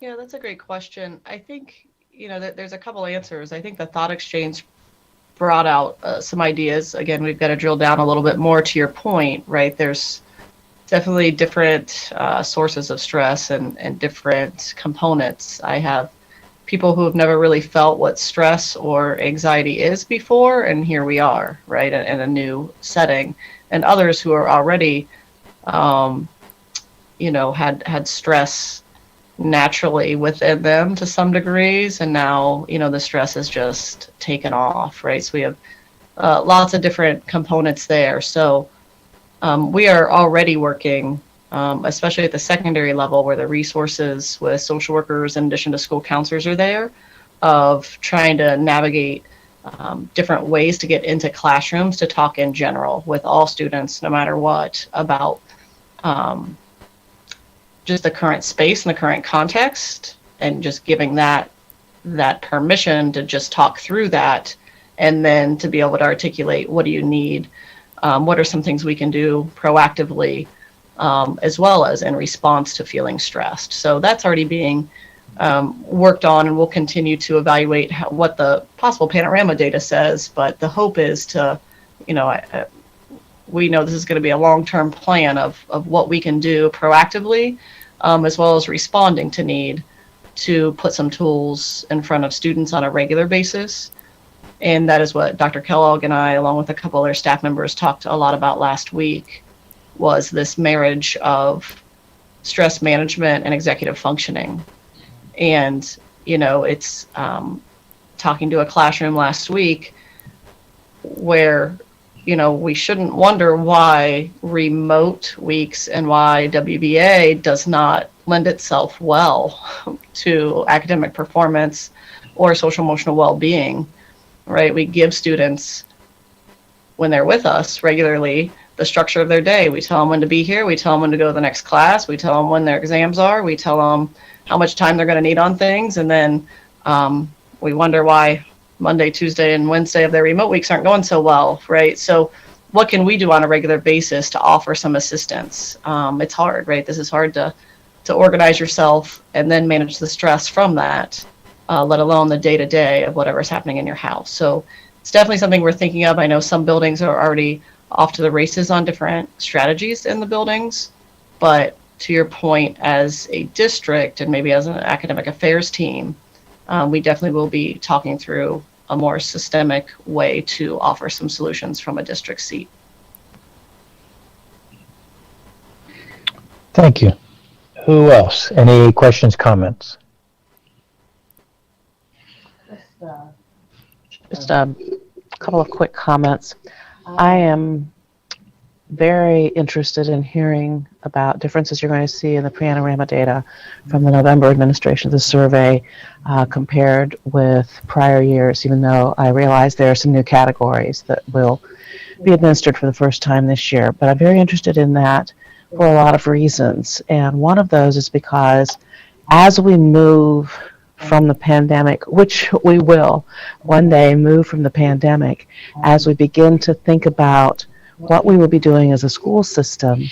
Yeah, that's a great question. I think, you know, there's a couple answers. I think the thought exchange brought out some ideas. Again, we've got to drill down a little bit more to your point, right? There's definitely different sources of stress and different components. I have people who have never really felt what stress or anxiety is before, and here we are, right, in a new setting. And others who are already, you know, had stress naturally within them to some degrees, and now, you know, the stress is just taken off, right? So we have lots of different components there. So we are already working, especially at the secondary level, where the resources with social workers in addition to school counselors are there, of trying to navigate different ways to get into classrooms to talk in general with all students, no matter what, about just the current space and the current context, and just giving that permission to just talk through that, and then to be able to articulate, what do you need? What are some things we can do proactively, as well as in response to feeling stressed? So that's already being worked on, and we'll continue to evaluate what the possible Panorama data says. But the hope is to, you know, we know this is going to be a long-term plan of what we can do proactively, as well as responding to need, to put some tools in front of students on a regular basis. And that is what Dr. Kellogg and I, along with a couple other staff members, talked a lot about last week, was this marriage of stress management and executive functioning. And, you know, it's talking to a classroom last week where, you know, we shouldn't wonder why remote weeks and why WVA does not lend itself well to academic performance or social emotional well-being. Right, we give students, when they're with us regularly, the structure of their day. We tell them when to be here. We tell them when to go to the next class. We tell them when their exams are. We tell them how much time they're going to need on things. And then we wonder why Monday, Tuesday, and Wednesday of their remote weeks aren't going so well, right? So what can we do on a regular basis to offer some assistance? It's hard, right? This is hard to organize yourself and then manage the stress from that, let alone the day-to-day of whatever's happening in your house. So it's definitely something we're thinking of. I know some buildings are already off to the races on different strategies in the buildings, but to your point, as a district and maybe as an academic affairs team, we definitely will be talking through a more systemic way to offer some solutions from a district seat. Thank you. Who else? Any questions, comments? Just a couple of quick comments. I am very interested in hearing about differences you're going to see in the Panorama data from the November administration of the survey compared with prior years, even though I realize there are some new categories that will be administered for the first time this year. But I'm very interested in that for a lot of reasons. And one of those is because as we move from the pandemic, which we will one day move from the pandemic, as we begin to think about what we will be doing as a school system,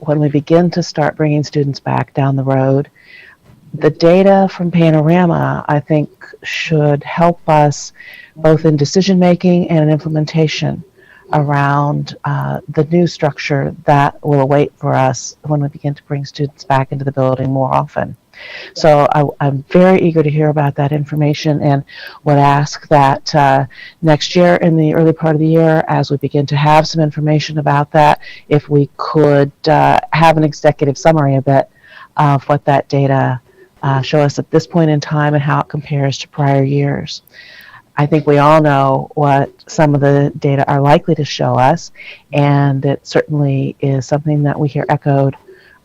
when we begin to start bringing students back down the road, the data from Panorama, I think, should help us both in decision making and in implementation around the new structure that will await for us when we begin to bring students back into the building more often. So I'm very eager to hear about that information and would ask that next year in the early part of the year, as we begin to have some information about that, if we could have an executive summary a bit of what that data show us at this point in time and how it compares to prior years. I think we all know what some of the data are likely to show us, and it certainly is something that we hear echoed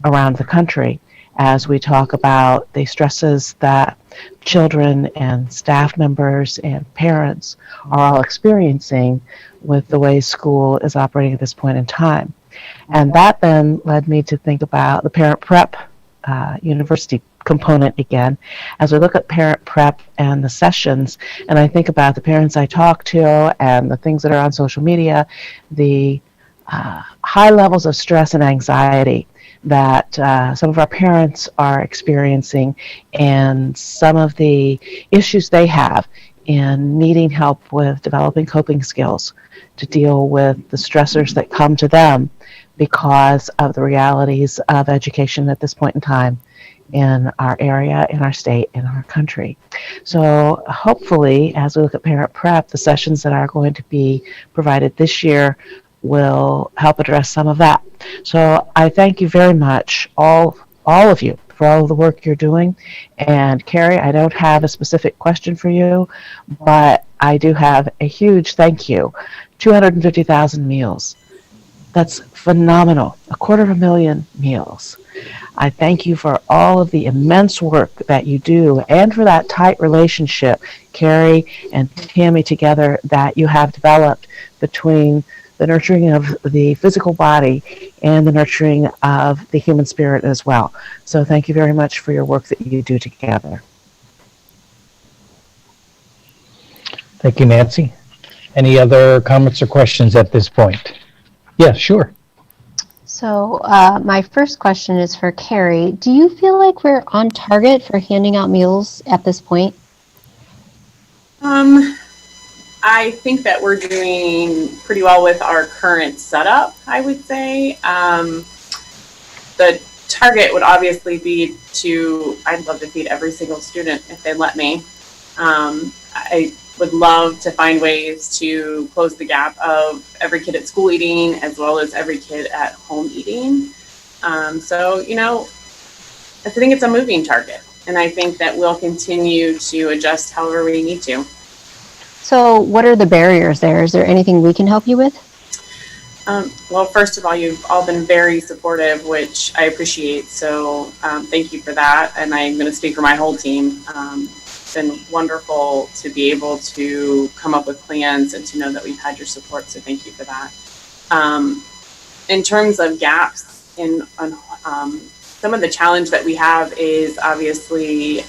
around the country as we talk about the stresses that children and staff members and parents are all experiencing with the way school is operating at this point in time. And that then led me to think about the parent prep university component again, as we look at parent prep and the sessions, and I think about the parents I talk to and the things that are on social media, the high levels of stress and anxiety that some of our parents are experiencing and some of the issues they have in needing help with developing coping skills to deal with the stressors that come to them because of the realities of education at this point in time in our area, in our state, in our country. So hopefully, as we look at parent prep, the sessions that are going to be provided this year will help address some of that. So I thank you very much, all of you, for all of the work you're doing. And Carrie, I don't have a specific question for you, but I do have a huge thank you. 250,000 meals. That's phenomenal. 250,000 meals. I thank you for all of the immense work that you do and for that tight relationship, Carrie and Tammy together, that you have developed between the nurturing of the physical body and the nurturing of the human spirit as well. So thank you very much for your work that you do together. Thank you, Nancy. Any other comments or questions at this point? Yeah, sure. So my first question is for Carrie. Do you feel like we're on target for handing out meals at this point? I think that we're doing pretty well with our current setup, I would say. The target would obviously be I'd love to feed every single student if they let me. I would love to find ways to close the gap of every kid at school eating as well as every kid at home eating. So, I think it's a moving target, and I think that we'll continue to adjust however we need to. So what are the barriers there? Is there anything we can help you with? Well, first of all, you've all been very supportive, which I appreciate. So thank you for that. And I'm going to speak for my whole team. It's been wonderful to be able to come up with plans and to know that we've had your support. So thank you for that. In terms of gaps some of the challenge that we have is obviously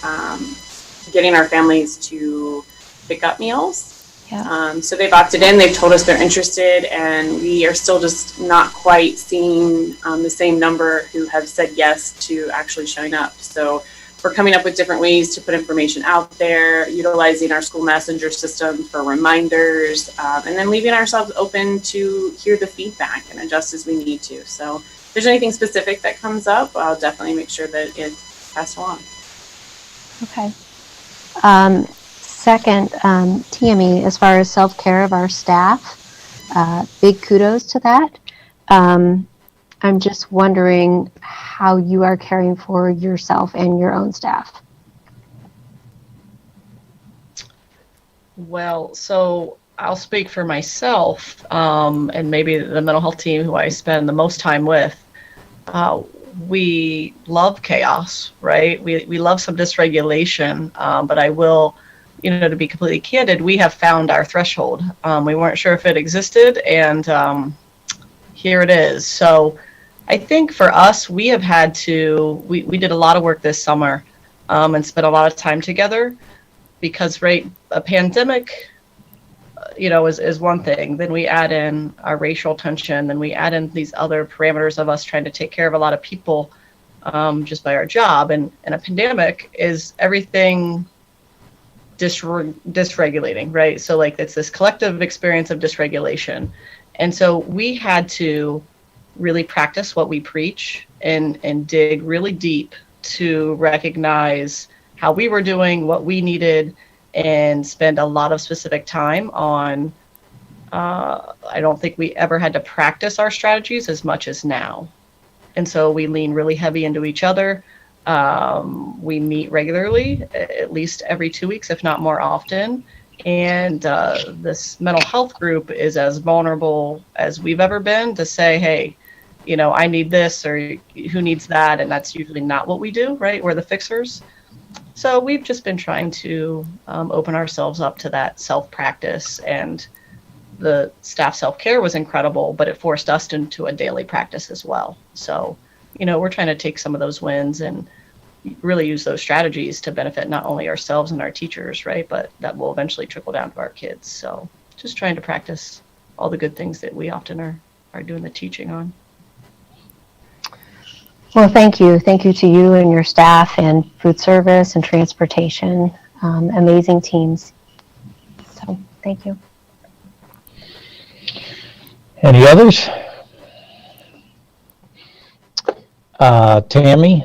getting our families to pick up meals. Yeah. So they've opted in, they've told us they're interested, and we are still just not quite seeing the same number who have said yes to actually showing up. So we're coming up with different ways to put information out there, utilizing our school messenger system for reminders, and then leaving ourselves open to hear the feedback and adjust as we need to. So if there's anything specific that comes up, I'll definitely make sure that it's passed along. Okay. Second, Tammy, as far as self-care of our staff, big kudos to that. I'm just wondering how you are caring for yourself and your own staff. Well, so I'll speak for myself, and maybe the mental health team who I spend the most time with. We love chaos, right? We love some dysregulation, but I will, to be completely candid, we have found our threshold. We weren't sure if it existed, and here it is. So I think for us, we have had to, we did a lot of work this summer and spent a lot of time together because, right, a pandemic, is one thing. Then we add in our racial tension, then we add in these other parameters of us trying to take care of a lot of people just by our job. And a pandemic is everything dysregulating, right? So like it's this collective experience of dysregulation. And so we had to really practice what we preach and dig really deep to recognize how we were doing, what we needed, and spend a lot of specific time on, I don't think we ever had to practice our strategies as much as now. And so we lean really heavy into each other. We meet regularly, at least every 2 weeks, if not more often. And this mental health group is as vulnerable as we've ever been to say, hey, I need this or who needs that. And that's usually not what we do, right? We're the fixers. So we've just been trying to open ourselves up to that self-practice, and the staff self-care was incredible, but it forced us into a daily practice as well. So, we're trying to take some of those wins and really use those strategies to benefit not only ourselves and our teachers, right, but that will eventually trickle down to our kids. So just trying to practice all the good things that we often are doing the teaching on. Well, thank you. Thank you to you and your staff and food service and transportation. Amazing teams. So thank you. Any others? Tammy,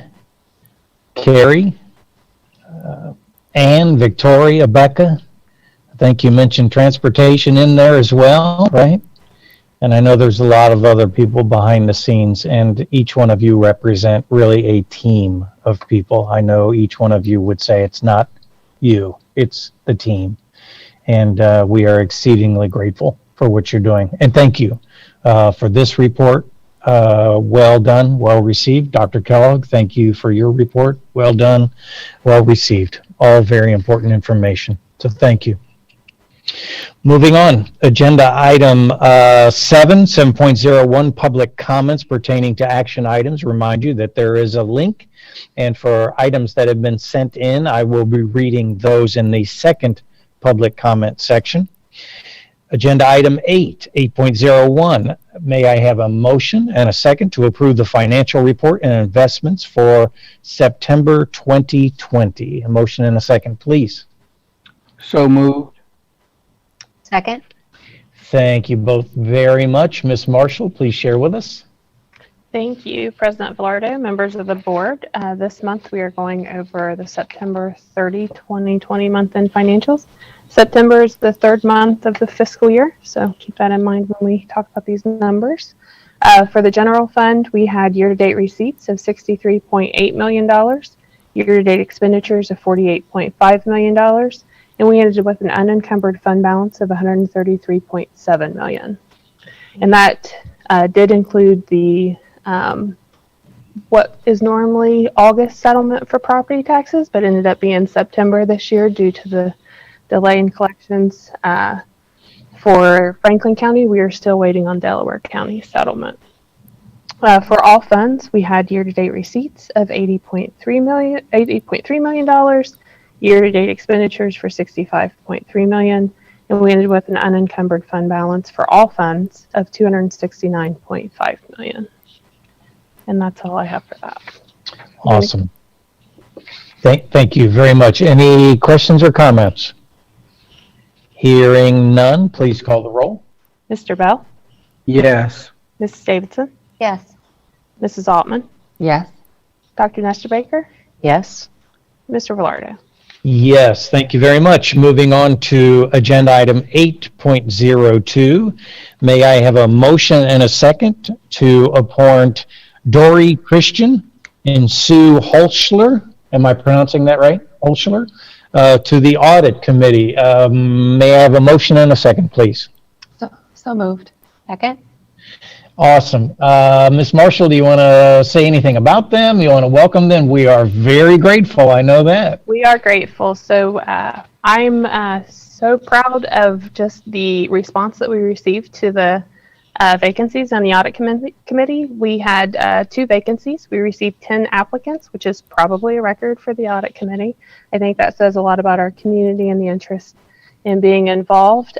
Carrie, Ann, Victoria, Becca. I think you mentioned transportation in there as well, right? And I know there's a lot of other people behind the scenes, and each one of you represent really a team of people. I know each one of you would say it's not you, it's the team. And we are exceedingly grateful for what you're doing. And thank you for this report. Well done, well received. Dr. Kellogg, thank you for your report. Well done, well received. All very important information. So thank you. Moving on, agenda item 7.01, public comments pertaining to action items. Remind you that there is a link, and for items that have been sent in, I will be reading those in the second public comment section. Agenda item 8.01, may I have a motion and a second to approve the financial report and investments for September 2020. A motion and a second, please. So moved. Second. Thank you both very much. Ms. Marshall, please share with us. Thank you, President Velardo, members of the board. This month we are going over the September 30, 2020 month-end financials. September is the third month of the fiscal year, so keep that in mind when we talk about these numbers. For the general fund, we had year-to-date receipts of $63.8 million, year-to-date expenditures of $48.5 million, and we ended with an unencumbered fund balance of $133.7 million. And that did include the what is normally August settlement for property taxes, but ended up being September this year due to the delay in collections. For Franklin County, we are still waiting on Delaware County settlement. For all funds, we had year-to-date receipts of $80.3 million, year-to-date expenditures for $65.3 million, And we ended with an unencumbered fund balance for all funds of $269.5 million. And that's all I have for that. Awesome. Thank you very much. Any questions or comments? Hearing none, please call the roll. Mr. Bell? Yes. Mrs. Davidson? Yes. Mrs. Altman? Yes. Dr. Nestor Baker? Yes. Mr. Velardo? Yes, thank you very much. Moving on to agenda item 8.02. May I have a motion and a second to appoint Dory Christian and Sue Holschler, am I pronouncing that right? Holschler, to the Audit Committee. May I have a motion and a second, please? So moved. Second? Awesome. Ms. Marshall, do you want to say anything about them? You want to welcome them? We are very grateful. I know that. We are grateful. So I'm so proud of just the response that we received to the vacancies on the Audit Committee. We had 2 vacancies. We received 10 applicants, which is probably a record for the Audit Committee. I think that says a lot about our community and the interest in being involved.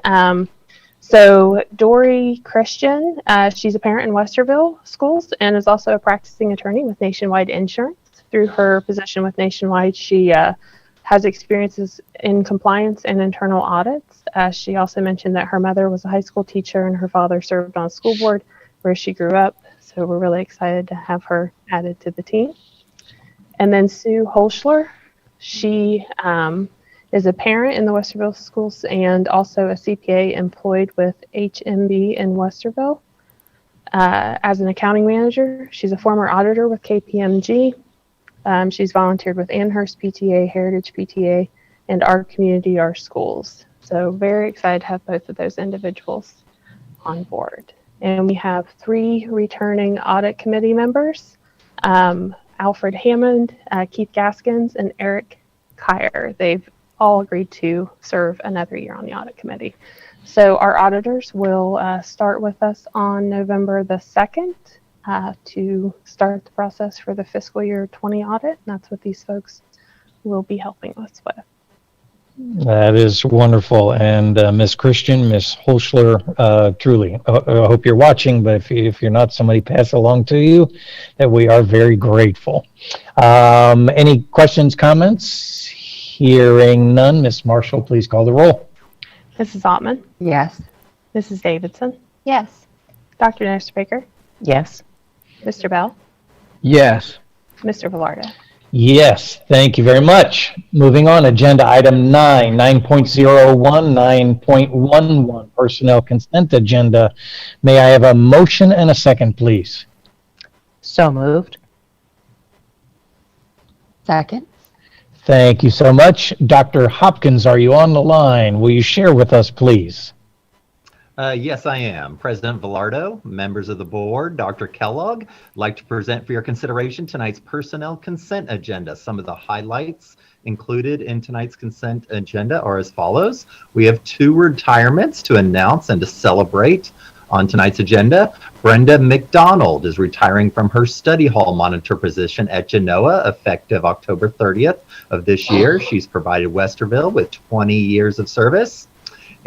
So Dory Christian, she's a parent in Westerville schools and is also a practicing attorney with Nationwide Insurance. Through her position with Nationwide, she has experiences in compliance and internal audits. She also mentioned that her mother was a high school teacher and her father served on a school board where she grew up. So we're really excited to have her added to the team. And then Sue Holschler, she is a parent in the Westerville schools and also a CPA employed with HMB in Westerville as an accounting manager. She's a former auditor with KPMG. She's volunteered with Amherst PTA, Heritage PTA, and Our Community, Our Schools. So very excited to have both of those individuals on board. And we have 3 returning Audit Committee members, Alfred Hammond, Keith Gaskins, and Eric Kyer. They've all agreed to serve another year on the Audit Committee. So our auditors will start with us on November the 2nd to start the process for the fiscal year 20 audit. And that's what these folks will be helping us with. That is wonderful. And Ms. Christian, Ms. Holschler, truly, I hope you're watching, but if you're not, somebody pass along to you that we are very grateful. Any questions, comments? Hearing none, Ms. Marshall, please call the roll. Mrs. Altman? Yes. Mrs. Davidson? Yes. Dr. Nestor Baker? Yes. Mr. Bell? Yes. Mr. Velardo? Yes, thank you very much. Moving on, agenda item 9.01, 9.11, personnel consent agenda. May I have a motion and a second, please? So moved. Second. Thank you so much. Dr. Hopkins, are you on the line? Will you share with us, please? Yes, I am. President Velardo, members of the board, Dr. Kellogg, I'd like to present for your consideration tonight's personnel consent agenda. Some of the highlights included in tonight's consent agenda are as follows. We have 2 retirements to announce and to celebrate on tonight's agenda. Brenda McDonald is retiring from her study hall monitor position at Genoa effective October 30th of this year. She's provided Westerville with 20 years of service.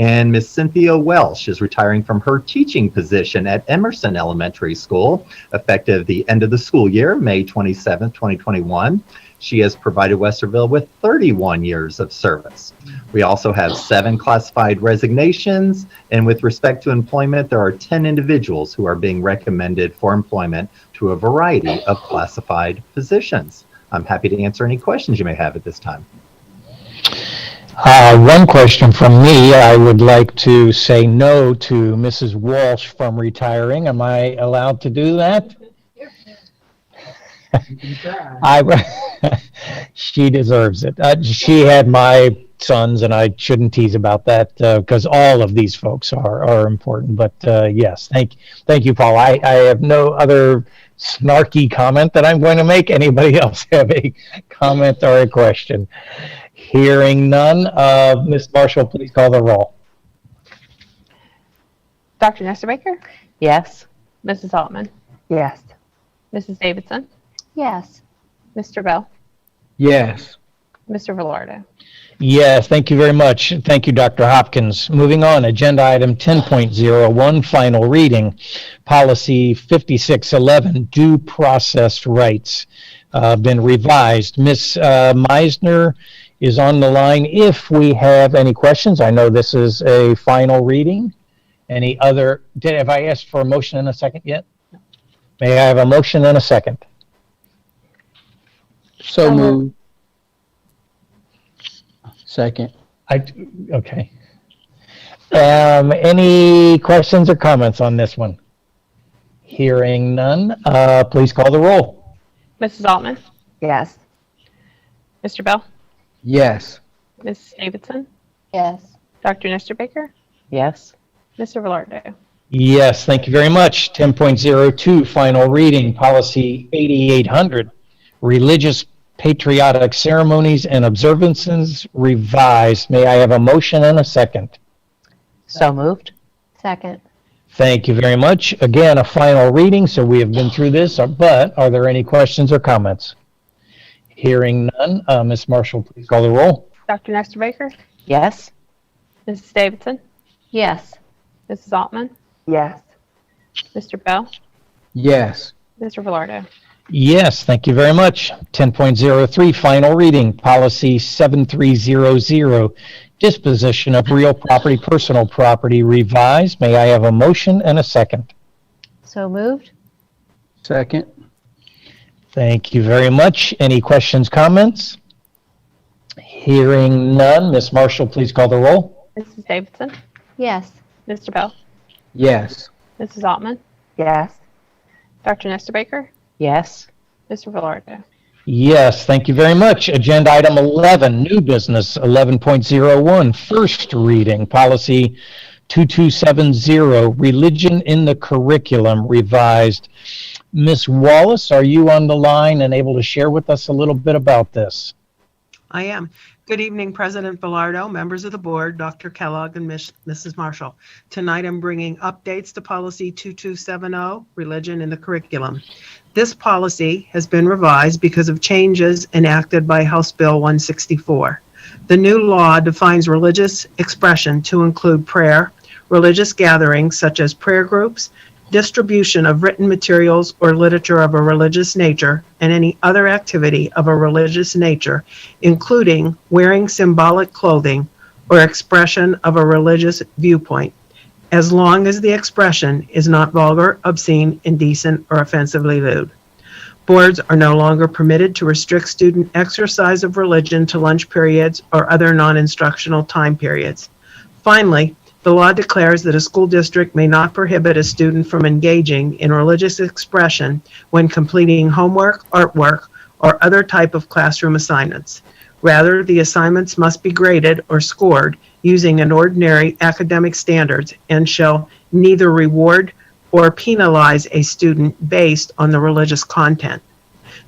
And Miss Cynthia Welsh is retiring from her teaching position at Emerson Elementary School, effective the end of the school year, May 27th, 2021. She has provided Westerville with 31 years of service. We also have 7 classified resignations, and with respect to employment, there are 10 individuals who are being recommended for employment to a variety of classified positions. I'm happy to answer any questions you may have at this time. One question from me. I would like to say no to Mrs. Walsh from retiring. Am I allowed to do that? She deserves it. She had my sons, and I shouldn't tease about that because all of these folks are important. But yes, thank you, Paul. I have no other snarky comment that I'm going to make. Anybody else have a comment or a question? Hearing none, Ms. Marshall, please call the roll. Dr. Nestor Baker? Yes. Mrs. Altman? Yes. Mrs. Davidson? Yes. Mr. Bell? Yes. Mr. Velardo. Yes, thank you very much. Thank you, Dr. Hopkins. Moving on, agenda item 10.01, final reading, policy 5611, due process rights, been revised. Ms. Meisner is on the line if we have any questions. I know this is a final reading. Any other, have I asked for a motion in a second yet? May I have a motion in a second? So moved. Second. Okay. Any questions or comments on this one? Hearing none, please call the roll. Mrs. Altman. Yes. Mr. Bell. Yes. Mrs. Davidson. Yes. Dr. Nestor Baker. Yes. Mr. Velardo. Yes, thank you very much. 10.02, final reading, policy 8800, religious patriotic ceremonies and observances revised. May I have a motion and a second? So moved. Second. Thank you very much. Again, a final reading, so we have been through this, but are there any questions or comments? Hearing none, Ms. Marshall, please call the roll. Dr. Nestor Baker. Yes. Mrs. Davidson. Yes. Mrs. Altman. Yes. Mr. Bell. Yes. Mr. Velardo. Yes, thank you very much. 10.03, final reading, policy 7300, disposition of real property, personal property revised. May I have a motion and a second? So moved. Second. Thank you very much. Any questions, comments? Hearing none, Ms. Marshall, please call the roll. Mrs. Davidson. Yes. Mr. Bell. Yes. Mrs. Altman. Yes. Dr. Nestor Baker. Yes. Mr. Velardo. Yes, thank you very much. Agenda item 11, new business 11.01, first reading, policy 2270, religion in the curriculum revised. Ms. Wallace, are you on the line and able to share with us a little bit about this? I am. Good evening, President Velardo, members of the board, Dr. Kellogg, and Mrs. Marshall. Tonight I'm bringing updates to policy 2270, religion in the curriculum. This policy has been revised because of changes enacted by House Bill 164. The new law defines religious expression to include prayer, religious gatherings such as prayer groups, distribution of written materials or literature of a religious nature, and any other activity of a religious nature, including wearing symbolic clothing or expression of a religious viewpoint, as long as the expression is not vulgar, obscene, indecent, or offensively lewd. Boards are no longer permitted to restrict student exercise of religion to lunch periods or other non-instructional time periods. Finally, the law declares that a school district may not prohibit a student from engaging in religious expression when completing homework, artwork, or other type of classroom assignments. Rather, the assignments must be graded or scored using an ordinary academic standards and shall neither reward or penalize a student based on the religious content.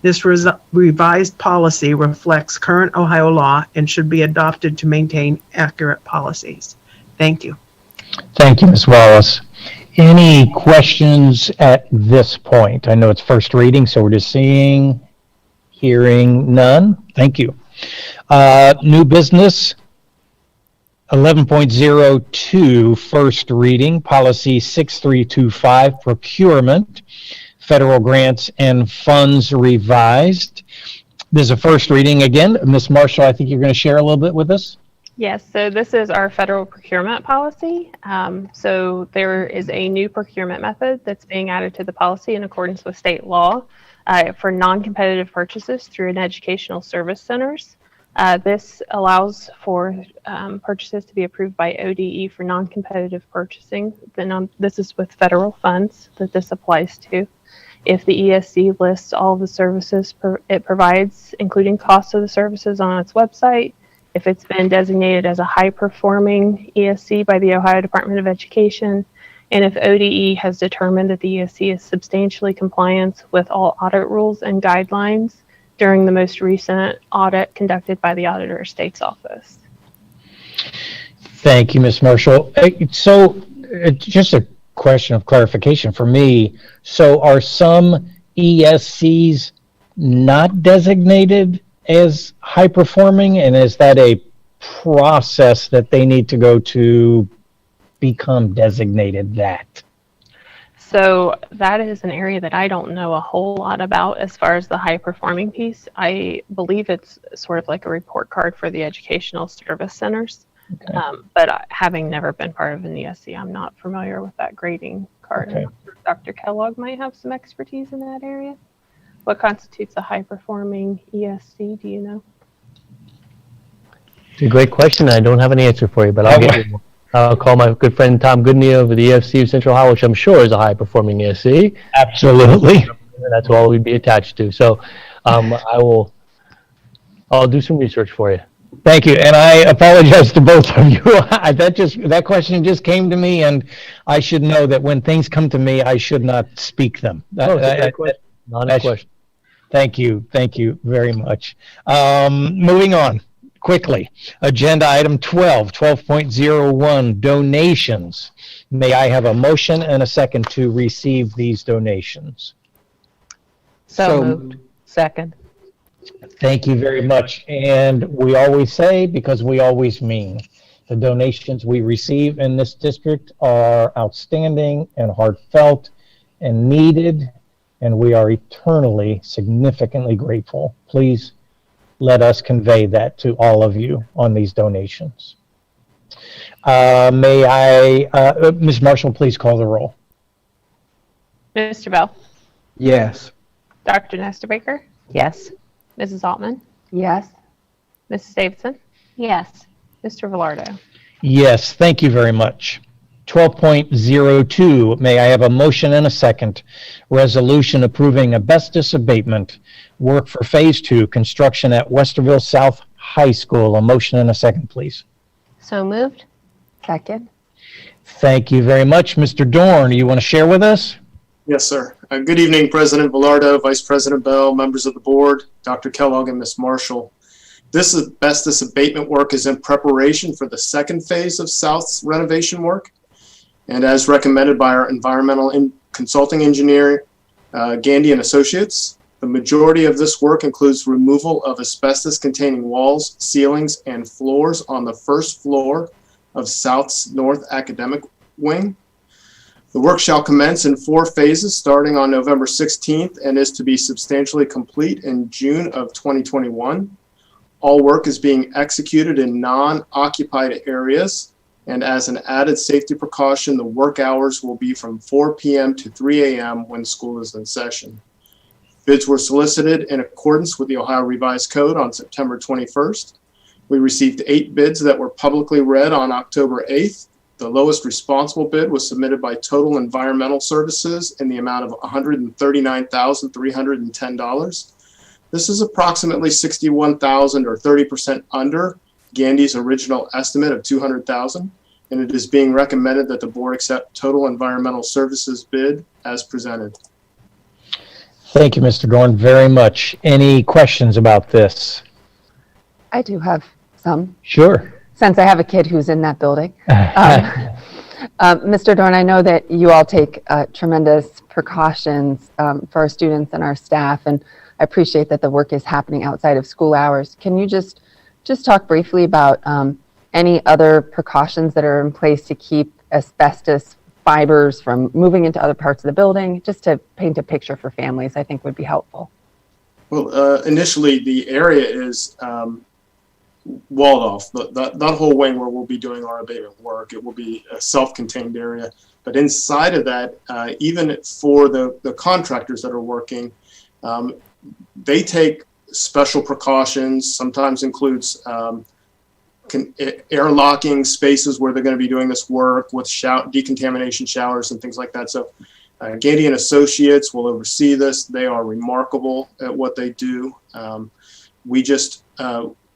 This revised policy reflects current Ohio law and should be adopted to maintain accurate policies. Thank you. Thank you, Ms. Wallace. Any questions at this point? I know it's first reading, so we're just seeing, hearing none. Thank you. New business 11.02, first reading, policy 6325, procurement, federal grants and funds revised. This is a first reading again. Ms. Marshall, I think you're going to share a little bit with us. Yes, so this is our federal procurement policy. So there is a new procurement method that's being added to the policy in accordance with state law for non-competitive purchases through an educational service centers. This allows for purchases to be approved by ODE for non-competitive purchasing. This is with federal funds that this applies to. If the ESC lists all the services it provides, including cost of the services on its website, if it's been designated as a high-performing ESC by the Ohio Department of Education, and if ODE has determined that the ESC is substantially compliant with all audit rules and guidelines during the most recent audit conducted by the Auditor of State's Office. Thank you, Ms. Marshall. So just a question of clarification for me. So are some ESCs not designated as high performing, and is that a process that they need to go to become designated that? So that is an area that I don't know a whole lot about as far as the high performing piece. I believe it's sort of like a report card for the educational service centers. Okay. But having never been part of an ESC, I'm not familiar with that grading card. Okay. Dr. Kellogg might have some expertise in that area. What constitutes a high performing ESC? Do you know? It's a great question. I don't have an answer for you, but I'll get you one. I'll call my good friend Tom Goodney of the EFC of Central Howell, which I'm sure is a high-performing ESC. Absolutely. That's all we'd be attached to. So I'll do some research for you. Thank you, and I apologize to both of you. That question just came to me, and I should know that when things come to me, I should not speak them. Not a question. Thank you very much. Moving on quickly. Agenda item 12.01, donations. May I have a motion and a second to receive these donations? So moved. Second. Thank you very much. And we always say, because we always mean, the donations we receive in this district are outstanding and heartfelt and needed, and we are eternally, significantly grateful. Please let us convey that to all of you on these donations. May I, Ms. Marshall, please call the roll. Mr. Bell? Yes. Dr. Nestor Baker? Yes. Mrs. Altman? Yes. Mrs. Davidson? Yes. Mr. Velardo? Yes, thank you very much. 12.02, may I have a motion and a second? Resolution approving asbestos abatement work for Phase 2 construction at Westerville South High School. A motion and a second, please. So moved. Second. Thank you very much. Mr. Dorn, you want to share with us? Yes, sir. Good evening, President Velardo, Vice President Bell, members of the board, Dr. Kellogg, and Ms. Marshall. This asbestos abatement work is in preparation for the second phase of South's renovation work. And as recommended by our environmental consulting engineer, Gandy and Associates, the majority of this work includes removal of asbestos-containing walls, ceilings, and floors on the first floor of South's North Academic Wing. The work shall commence in 4 phases starting on November 16th and is to be substantially complete in June of 2021. All work is being executed in non-occupied areas, and as an added safety precaution, the work hours will be from 4 p.m. to 3 a.m. when school is in session. Bids were solicited in accordance with the Ohio Revised Code on September 21st. We received 8 bids that were publicly read on October 8th. The lowest responsible bid was submitted by Total Environmental Services in the amount of $139,310. This is approximately $61,000 or 30% under Gandy's original estimate of $200,000, and it is being recommended that the board accept Total Environmental Services bid as presented. Thank you, Mr. Dorn, very much. Any questions about this? I do have some. Sure. Since I have a kid who's in that building. Mr. Dorn, I know that you all take tremendous precautions for our students and our staff, and I appreciate that the work is happening outside of school hours. Can you just talk briefly about any other precautions that are in place to keep asbestos fibers from moving into other parts of the building, just to paint a picture for families, I think would be helpful. Well, initially the area is walled off. That whole wing where we'll be doing our abatement work, it will be a self-contained area. But inside of that, even for the contractors that are working, they take special precautions, sometimes includes air locking spaces where they're going to be doing this work with decontamination showers and things like that. So Gandy and Associates will oversee this. They are remarkable at what they do. We just,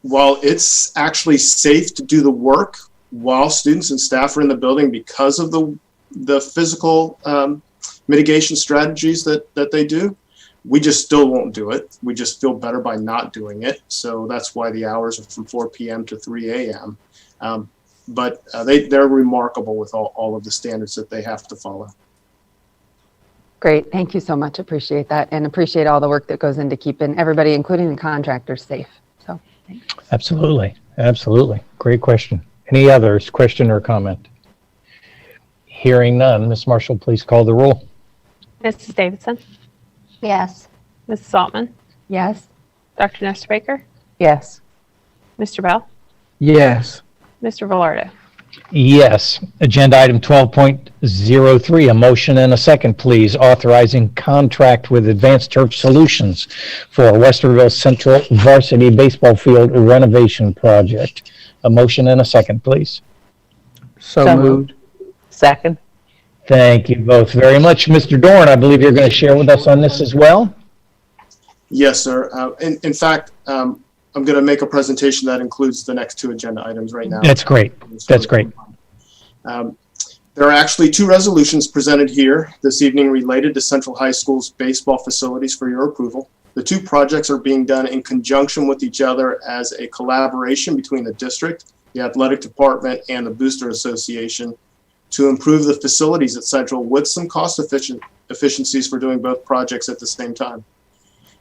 while it's actually safe to do the work while students and staff are in the building because of the physical mitigation strategies that they do, we just still won't do it. We just feel better by not doing it. So that's why the hours are from 4 p.m. to 3 a.m. But they're remarkable with all of the standards that they have to follow. Great. Thank you so much. Appreciate that, and appreciate all the work that goes into keeping everybody, including the contractors, safe. So, thanks. Absolutely. Absolutely. Great question. Any others, question or comment? Hearing none, Ms. Marshall, please call the roll. Mrs. Davidson, Yes. Mrs. Altman, Yes. Dr. Nestor Baker, Yes. Mr. Bell, Yes. Mr. Velardo. Yes. Agenda item 12.03, a motion and a second, please, authorizing contract with Advanced Turf Solutions for Westerville Central Varsity Baseball Field renovation project. A motion and a second, please. So moved. Second. Thank you both very much. Mr. Dorn, I believe you're going to share with us on this as well? Yes, sir. In fact, I'm going to make a presentation that includes the next two agenda items right now. That's great. That's great. There are actually two resolutions presented here this evening related to Central High School's baseball facilities for your approval. The two projects are being done in conjunction with each other as a collaboration between the district, the athletic department, and the Booster Association to improve the facilities at Central with some cost efficiencies for doing both projects at the same time.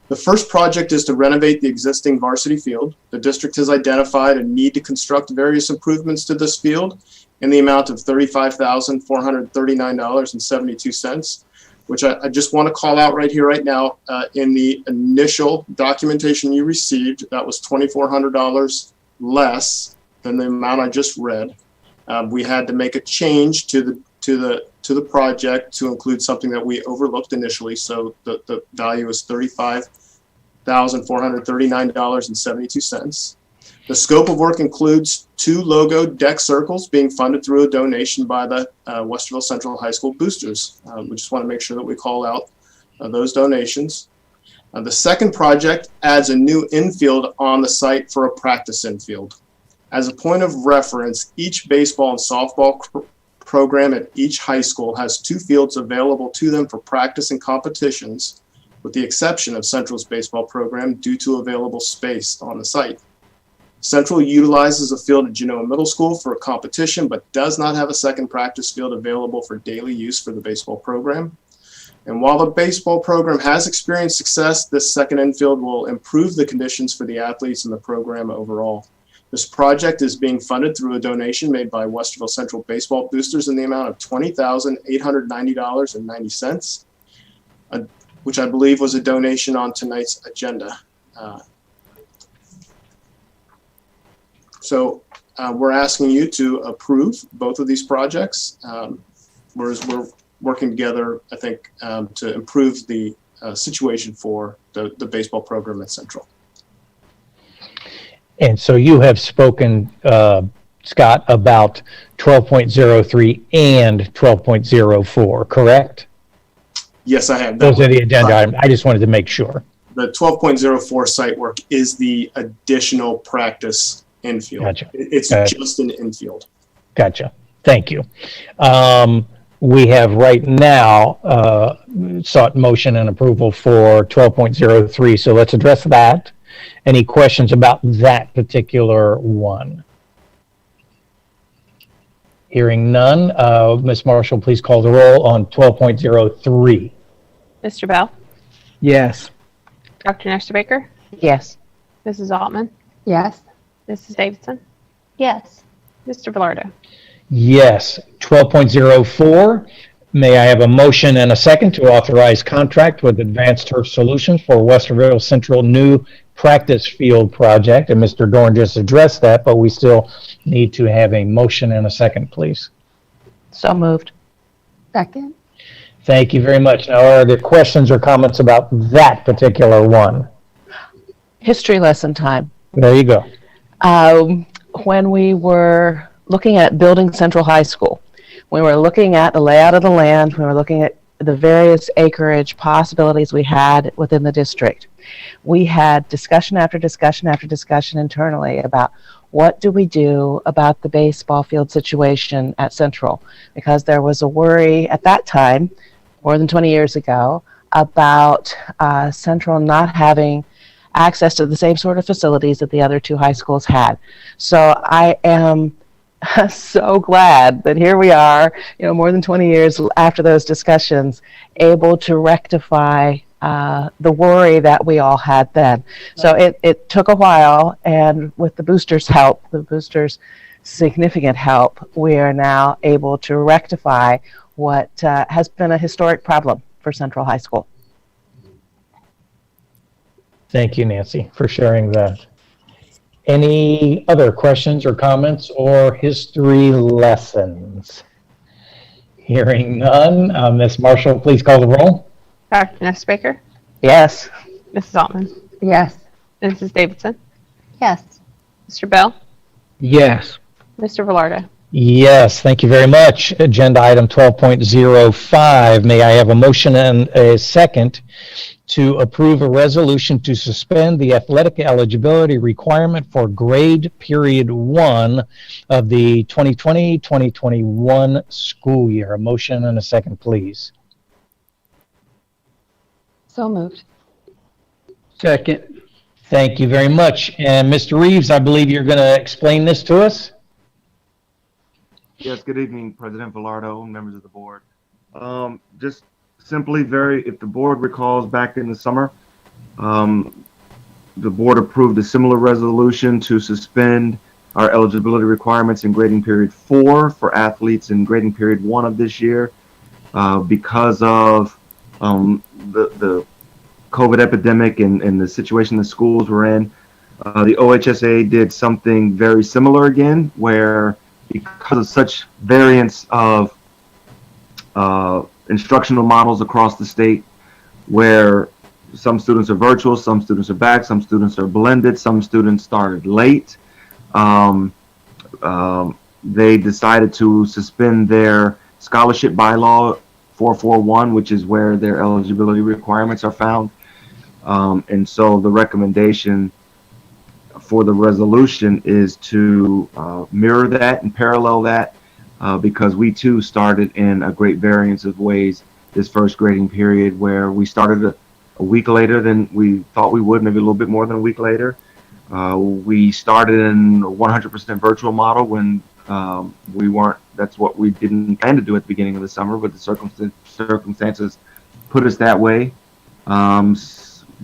The first project is to renovate the existing varsity field. The district has identified a need to construct various improvements to this field in the amount of $35,439.72, which I just want to call out right here, right now. In the initial documentation you received, that was $2,400 less than the amount I just read. We had to make a change to the project to include something that we overlooked initially. So the value is $35,439.72. The scope of work includes 2 logo deck circles being funded through a donation by the Westerville Central High School Boosters. We just want to make sure that we call out those donations. The second project adds a new infield on the site for a practice infield. As a point of reference, each baseball and softball program at each high school has 2 fields available to them for practice and competitions, with the exception of Central's baseball program due to available space on the site. Central utilizes a field at Genoa Middle School for a competition, but does not have a second practice field available for daily use for the baseball program. And while the baseball program has experienced success, this second infield will improve the conditions for the athletes in the program overall. This project is being funded through a donation made by Westerville Central Baseball Boosters in the amount of $20,890.90, which I believe was a donation on tonight's agenda. So we're asking you to approve both of these projects. We're working together, I think, to improve the situation for the baseball program at Central. And so you have spoken, Scott, about 12.03 and 12.04, correct? Yes, I have. Those are the agenda items. I just wanted to make sure. The 12.04 site work is the additional practice infield. Gotcha. It's just an infield. Gotcha. Thank you. We have right now sought motion and approval for 12.03, so let's address that. Any questions about that particular one? Hearing none, Ms. Marshall, please call the roll on 12.03. Mr. Bell, Yes. Dr. Nestor Baker, Yes. Mrs. Altman, Yes. Mrs. Davidson, Yes. Mr. Velardo. Yes. 12.04. May I have a motion and a second to authorize contract with Advanced Turf Solutions for Westerville Central new practice field project? And Mr. Dorn just addressed that, but we still need to have a motion and a second, please. So moved. Second. Thank you very much. Now, are there questions or comments about that particular one? History lesson time. There you go. When we were looking at building Central High School, we were looking at the layout of the land, we were looking at the various acreage possibilities we had within the district. We had discussion after discussion after discussion internally about what do we do about the baseball field situation at Central, because there was a worry at that time, more than 20 years ago, about Central not having access to the same sort of facilities that the other 2 high schools had. So I am so glad that here we are, more than 20 years after those discussions, able to rectify the worry that we all had then. So it took a while, and with the boosters' help, the boosters' significant help, we are now able to rectify what has been a historic problem for Central High School. Thank you, Nancy, for sharing that. Any other questions or comments or history lessons? Hearing none, Ms. Marshall, please call the roll. Dr. Nussbaker? Yes. Mrs. Altman? Yes. Mrs. Davidson? Yes. Mr. Bell? Yes. Mr. Velardo? Yes, thank you very much. Agenda item 12.05. May I have a motion and a second to approve a resolution to suspend the athletic eligibility requirement for grade period 1 of the 2020-2021 school year. A motion and a second, please. So moved. Second. Thank you very much. And Mr. Reeves, I believe you're going to explain this to us? Yes, good evening, President Velardo and members of the board. Just simply if the board recalls back in the summer, the board approved a similar resolution to suspend our eligibility requirements in grading period 4 for athletes in grading period 1 of this year because of the COVID epidemic and the situation the schools were in. The OHSA did something very similar again, where because of such variance of instructional models across the state, where some students are virtual, some students are back, some students are blended, some students started late, they decided to suspend their scholarship bylaw 441, which is where their eligibility requirements are found. And so the recommendation for the resolution is to mirror that and parallel that because we too started in a great variance of ways this first grading period, where we started a week later than we thought we would, maybe a little bit more than a week later. We started in a 100% virtual model when we weren't, that's what we didn't plan to do at the beginning of the summer, but the circumstances put us that way.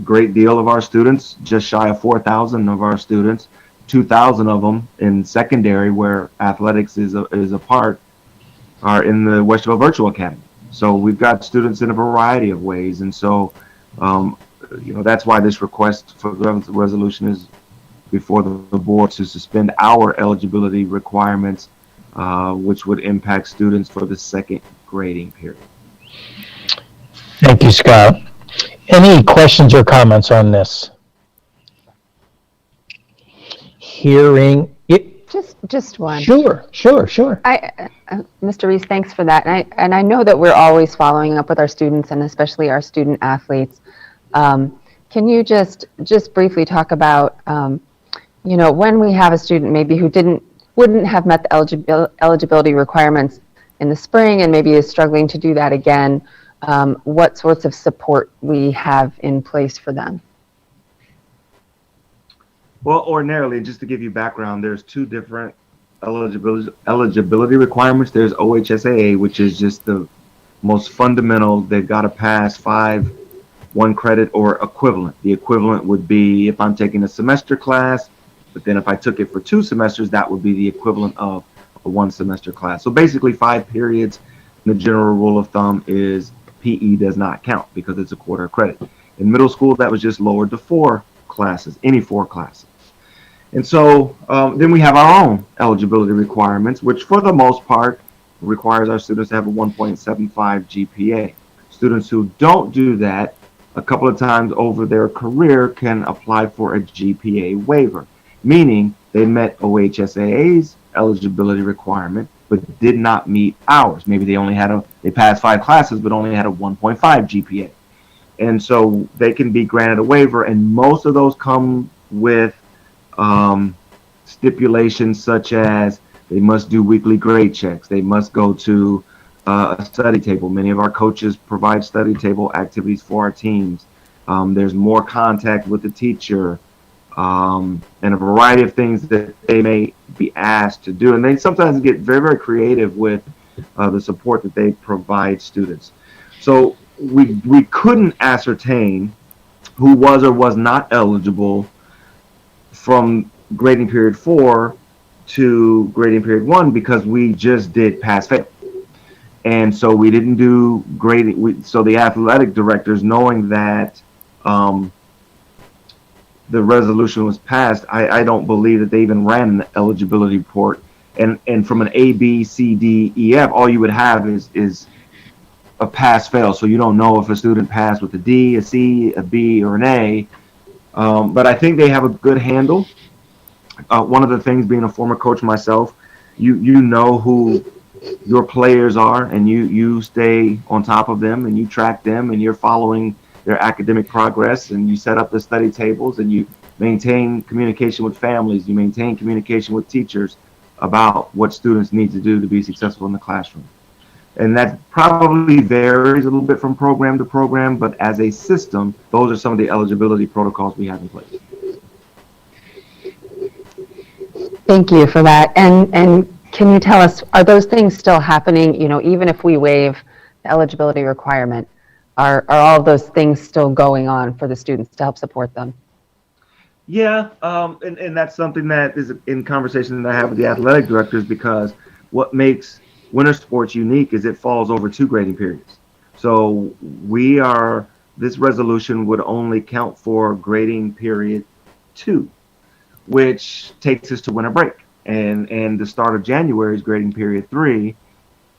Great deal of our students, just shy of 4,000 of our students, 2,000 of them in secondary, where athletics is a part, are in the Westerville Virtual Academy. So we've got students in a variety of ways, and so that's why this request for the resolution is before the board to suspend our eligibility requirements, which would impact students for the second grading period. Thank you, Scott. Any questions or comments on this? Hearing it. Just one. Sure. Mr. Reese, thanks for that. And I know that we're always following up with our students and especially our student athletes. Can you just briefly talk about, when we have a student maybe who wouldn't have met the eligibility requirements in the spring and maybe is struggling to do that again, what sorts of support we have in place for them? Well, ordinarily, just to give you background, there's two different eligibility requirements. There's OHSAA, which is just the most fundamental. They've got to pass 5 1 credit or equivalent. The equivalent would be if I'm taking a semester class, but then if I took it for 2 semesters, that would be the equivalent of a 1 semester class. So basically 5 periods. The general rule of thumb is PE does not count because it's a quarter credit. In middle school, that was just lowered to 4 classes, any 4 classes. And so then we have our own eligibility requirements, which for the most part requires our students to have a 1.75 GPA. Students who don't do that a couple of times over their career can apply for a GPA waiver, meaning they met OHSAA's eligibility requirement but did not meet ours. Maybe they passed 5 classes but only had a 1.5 GPA. And so they can be granted a waiver, and most of those come with stipulations such as they must do weekly grade checks. They must go to a study table. Many of our coaches provide study table activities for our teams. There's more contact with the teacher, and a variety of things that they may be asked to do. And they sometimes get very, very creative with the support that they provide students. So we couldn't ascertain who was or was not eligible from grading period 4 to grading period 1 because we just did pass fail. And so we didn't do grading. So the athletic directors, knowing that the resolution was passed, I don't believe that they even ran an eligibility report. And from an A, B, C, D, E, F, all you would have is a pass fail. So you don't know if a student passed with a D, a C, a B, or an A. But I think they have a good handle. One of the things, being a former coach myself, you know who your players are, and you stay on top of them, and you track them, and you're following their academic progress, and you set up the study tables, and you maintain communication with families, you maintain communication with teachers about what students need to do to be successful in the classroom. And that probably varies a little bit from program to program, but as a system, those are some of the eligibility protocols we have in place. Thank you for that. And can you tell us, are those things still happening? You know, even if we waive the eligibility requirement, are all of those things still going on for the students to help support them? Yeah, and that's something that is in conversation that I have with the athletic directors, because what makes winter sports unique is it falls over 2 grading periods. So this resolution would only count for grading period 2, which takes us to winter break. And the start of January is grading period 3.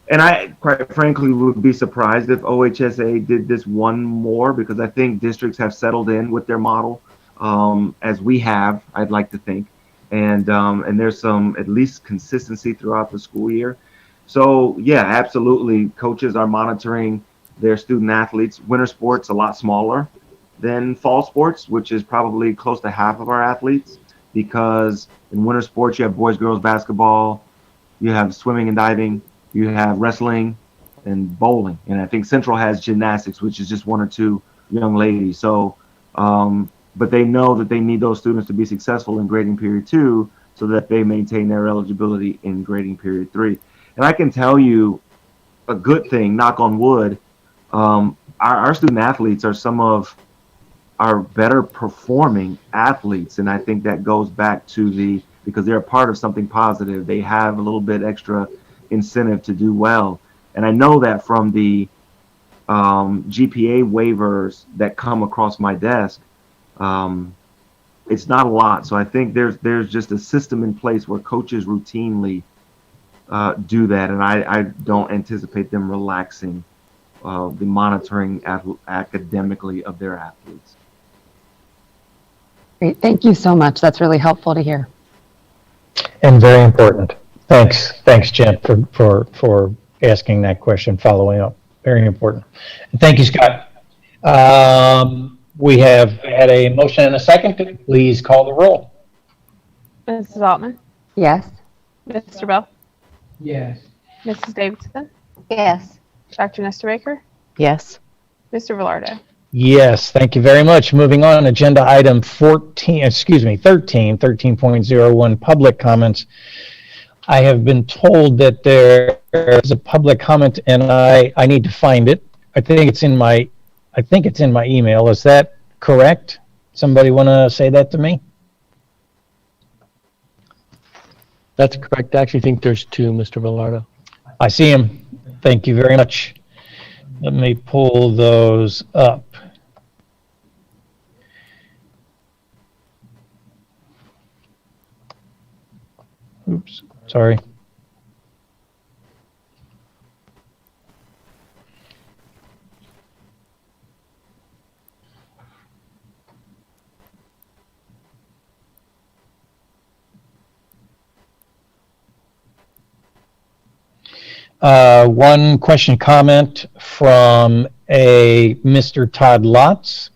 And I, quite frankly, would be surprised if OHSA did this one more, because I think districts have settled in with their model, as we have, I'd like to think. And there's some, at least, consistency throughout the school year. So, yeah, absolutely. Coaches are monitoring their student athletes. Winter sports a lot smaller than fall sports, which is probably close to half of our athletes, because in winter sports, you have boys, girls basketball, you have swimming and diving, you have wrestling and bowling. And I think Central has gymnastics, which is just 1 or 2 young ladies. So, but they know that they need those students to be successful in grading period 2 so that they maintain their eligibility in grading period 3. And I can tell you a good thing, knock on wood, our student athletes are some of our better performing athletes. And I think that goes back to because they're a part of something positive. They have a little bit extra incentive to do well. And I know that from the GPA waivers that come across my desk, it's not a lot. So I think there's just a system in place where coaches routinely do that. And I don't anticipate them relaxing the monitoring academically of their athletes. Great. Thank you so much. That's really helpful to hear. And very important. Thanks, Jen, for asking that question, following up. Very important. And thank you, Scott. We have had a motion and a second. Please call the roll. Mrs. Altman? Yes. Mr. Bell? Yes. Mrs. Davidson? Yes. Dr. Nestor Baker? Yes. Mr. Velardo? Yes, thank you very much. Moving on, agenda item 13.01, public comments. I have been told that there is a public comment, and I need to find it. I think it's in my email. Is that correct? Somebody want to say that to me? That's correct. I actually think there's 2, Mr. Velardo. I see him. Thank you very much. Let me pull those up. Oops, sorry. One question comment from a Mr. Todd Lotz.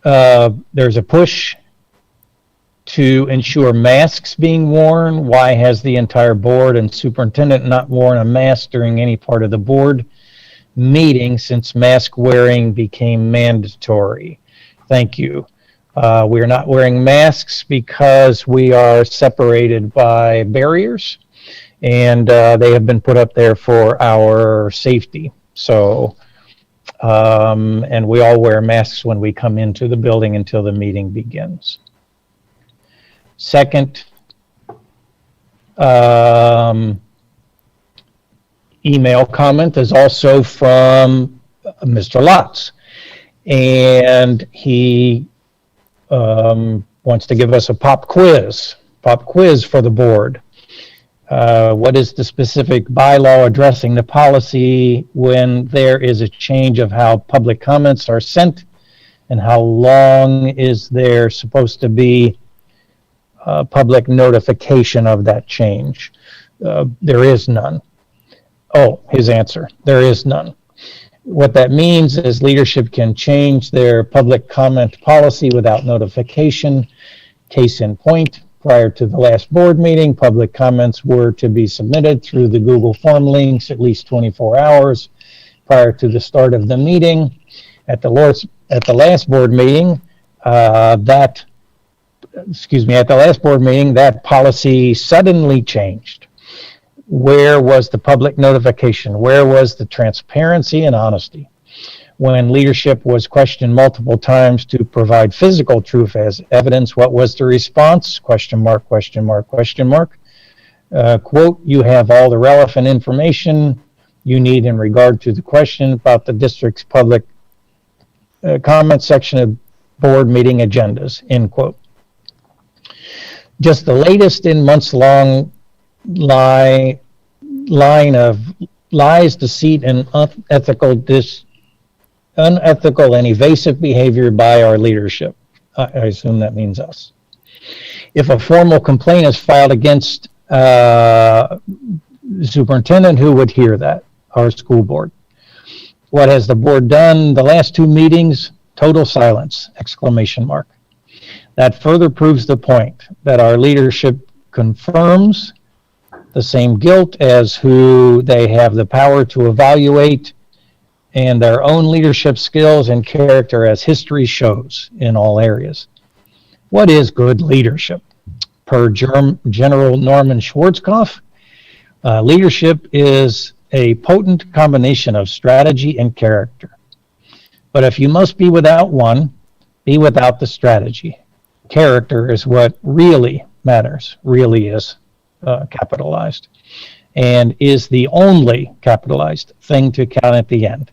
There's a push to ensure masks being worn. Why has the entire board and superintendent not worn a mask during any part of the board meeting since mask wearing became mandatory? Thank you. We are not wearing masks because we are separated by barriers, and they have been put up there for our safety. So And we all wear masks when we come into the building until the meeting begins. Second, email comment is also from Mr. Lotz, and he wants to give us a pop quiz for the board. What is the specific bylaw addressing the policy when there is a change of how public comments are sent, and how long is there supposed to be public notification of that change? There is none. Oh, his answer, there is none. What that means is leadership can change their public comment policy without notification. Case in point, prior to the last board meeting, public comments were to be submitted through the Google form links at least 24 hours prior to the start of the meeting. At the last board meeting, that policy suddenly changed. Where was the public notification? Where was the transparency and honesty? When leadership was questioned multiple times to provide physical proof as evidence, what was the response? Question mark, question mark, question mark. Quote, you have all the relevant information you need in regard to the question about the district's public comment section of board meeting agendas, end quote. Just the latest in months-long line of lies, deceit, and unethical and evasive behavior by our leadership. I assume that means us. If a formal complaint is filed against the superintendent, who would hear that? Our school board. What has the board done the last two meetings? Total silence, exclamation mark. That further proves the point that our leadership confirms the same guilt as who they have the power to evaluate, and their own leadership skills and character as history shows in all areas. What is good leadership? Per General Norman Schwarzkopf, leadership is a potent combination of strategy and character. But if you must be without one, be without the strategy. Character is what really matters, really is capitalized, and is the only capitalized thing to count at the end.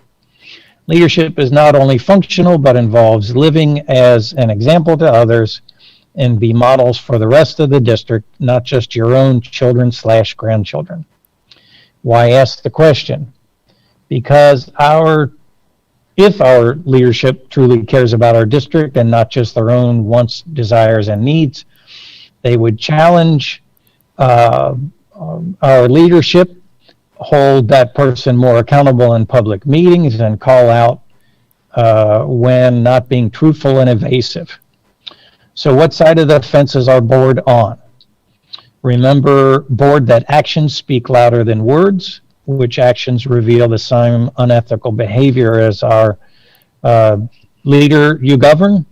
Leadership is not only functional, but involves living as an example to others and be models for the rest of the district, not just your own children/grandchildren. Why ask the question? Because if our leadership truly cares about our district and not just their own wants, desires, and needs, they would challenge our leadership, hold that person more accountable in public meetings, and call out when not being truthful and evasive. So what side of the fence is our board on? Remember, board, that actions speak louder than words, which actions reveal the same unethical behavior as our leader you govern,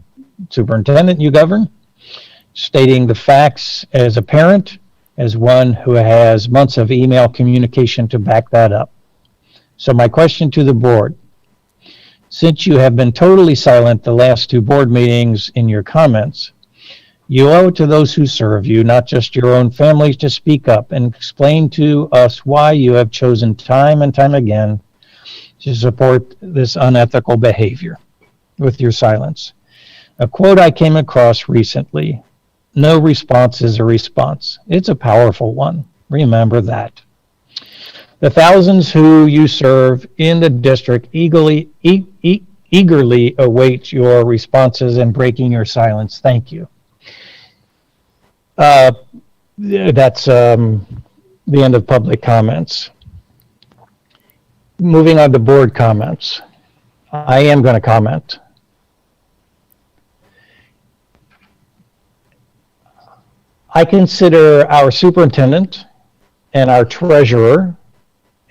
superintendent you govern, stating the facts as a parent, as one who has months of email communication to back that up. So my question to the board, since you have been totally silent the last two board meetings in your comments, you owe it to those who serve you, not just your own families, to speak up and explain to us why you have chosen time and time again to support this unethical behavior with your silence. A quote I came across recently, no response is a response. It's a powerful one. Remember that. The thousands who you serve in the district eagerly await your responses and breaking your silence. Thank you. That's the end of public comments. Moving on to board comments. I am going to comment. I consider our superintendent and our treasurer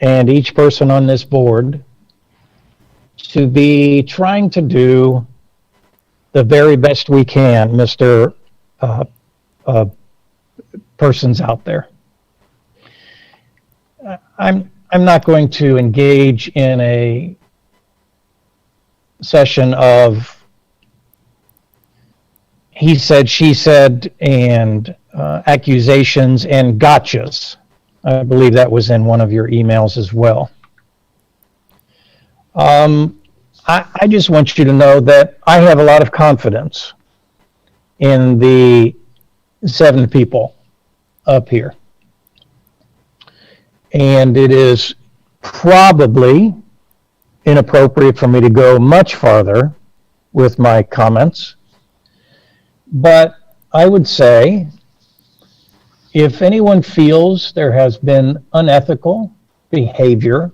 and each person on this board to be trying to do the very best we can, Mr. Persons out there. I'm not going to engage in a session of he said, she said, and accusations and gotchas. I believe that was in one of your emails as well. I just want you to know that I have a lot of confidence in the 7 people up here. And it is probably inappropriate for me to go much farther with my comments. But I would say, if anyone feels there has been unethical behavior,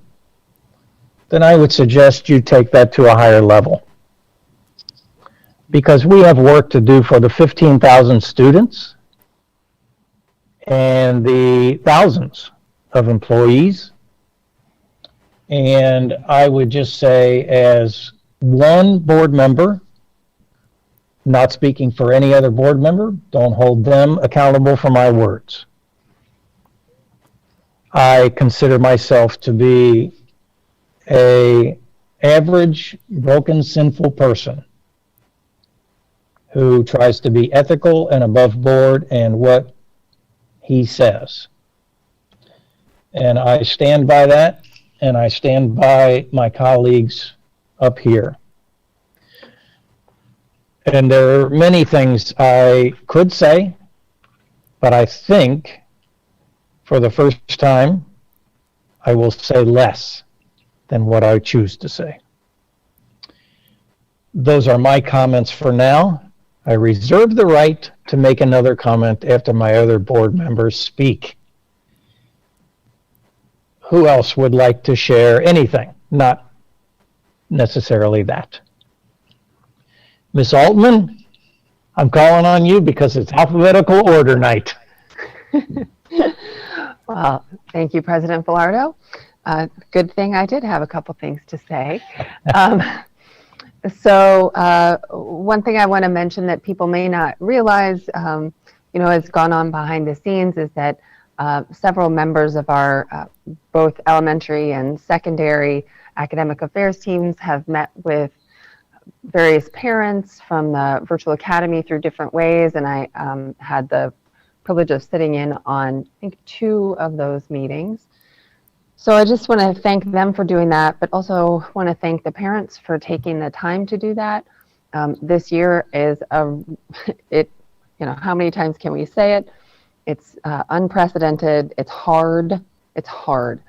then I would suggest you take that to a higher level. Because we have work to do for the 15,000 students and the thousands of employees. And I would just say, as one board member, not speaking for any other board member, don't hold them accountable for my words. I consider myself to be a average, broken, sinful person who tries to be ethical and above board in what he says. And I stand by that, and I stand by my colleagues up here. And there are many things I could say, but I think for the first time, I will say less than what I choose to say. Those are my comments for now. I reserve the right to make another comment after my other board members speak. Who else would like to share anything? Not necessarily that. Ms. Altman, I'm calling on you because it's alphabetical order night. Well, thank you, President Velardo. Good thing I did have a couple things to say. One thing I want to mention that people may not realize, has gone on behind the scenes is that several members of our both elementary and secondary academic affairs teams have met with various parents from the virtual academy through different ways, and I had the privilege of sitting in on, I think, 2 of those meetings. So I just want to thank them for doing that, but also want to thank the parents for taking the time to do that. This year is how many times can we say it? It's unprecedented. It's hard. It's hard.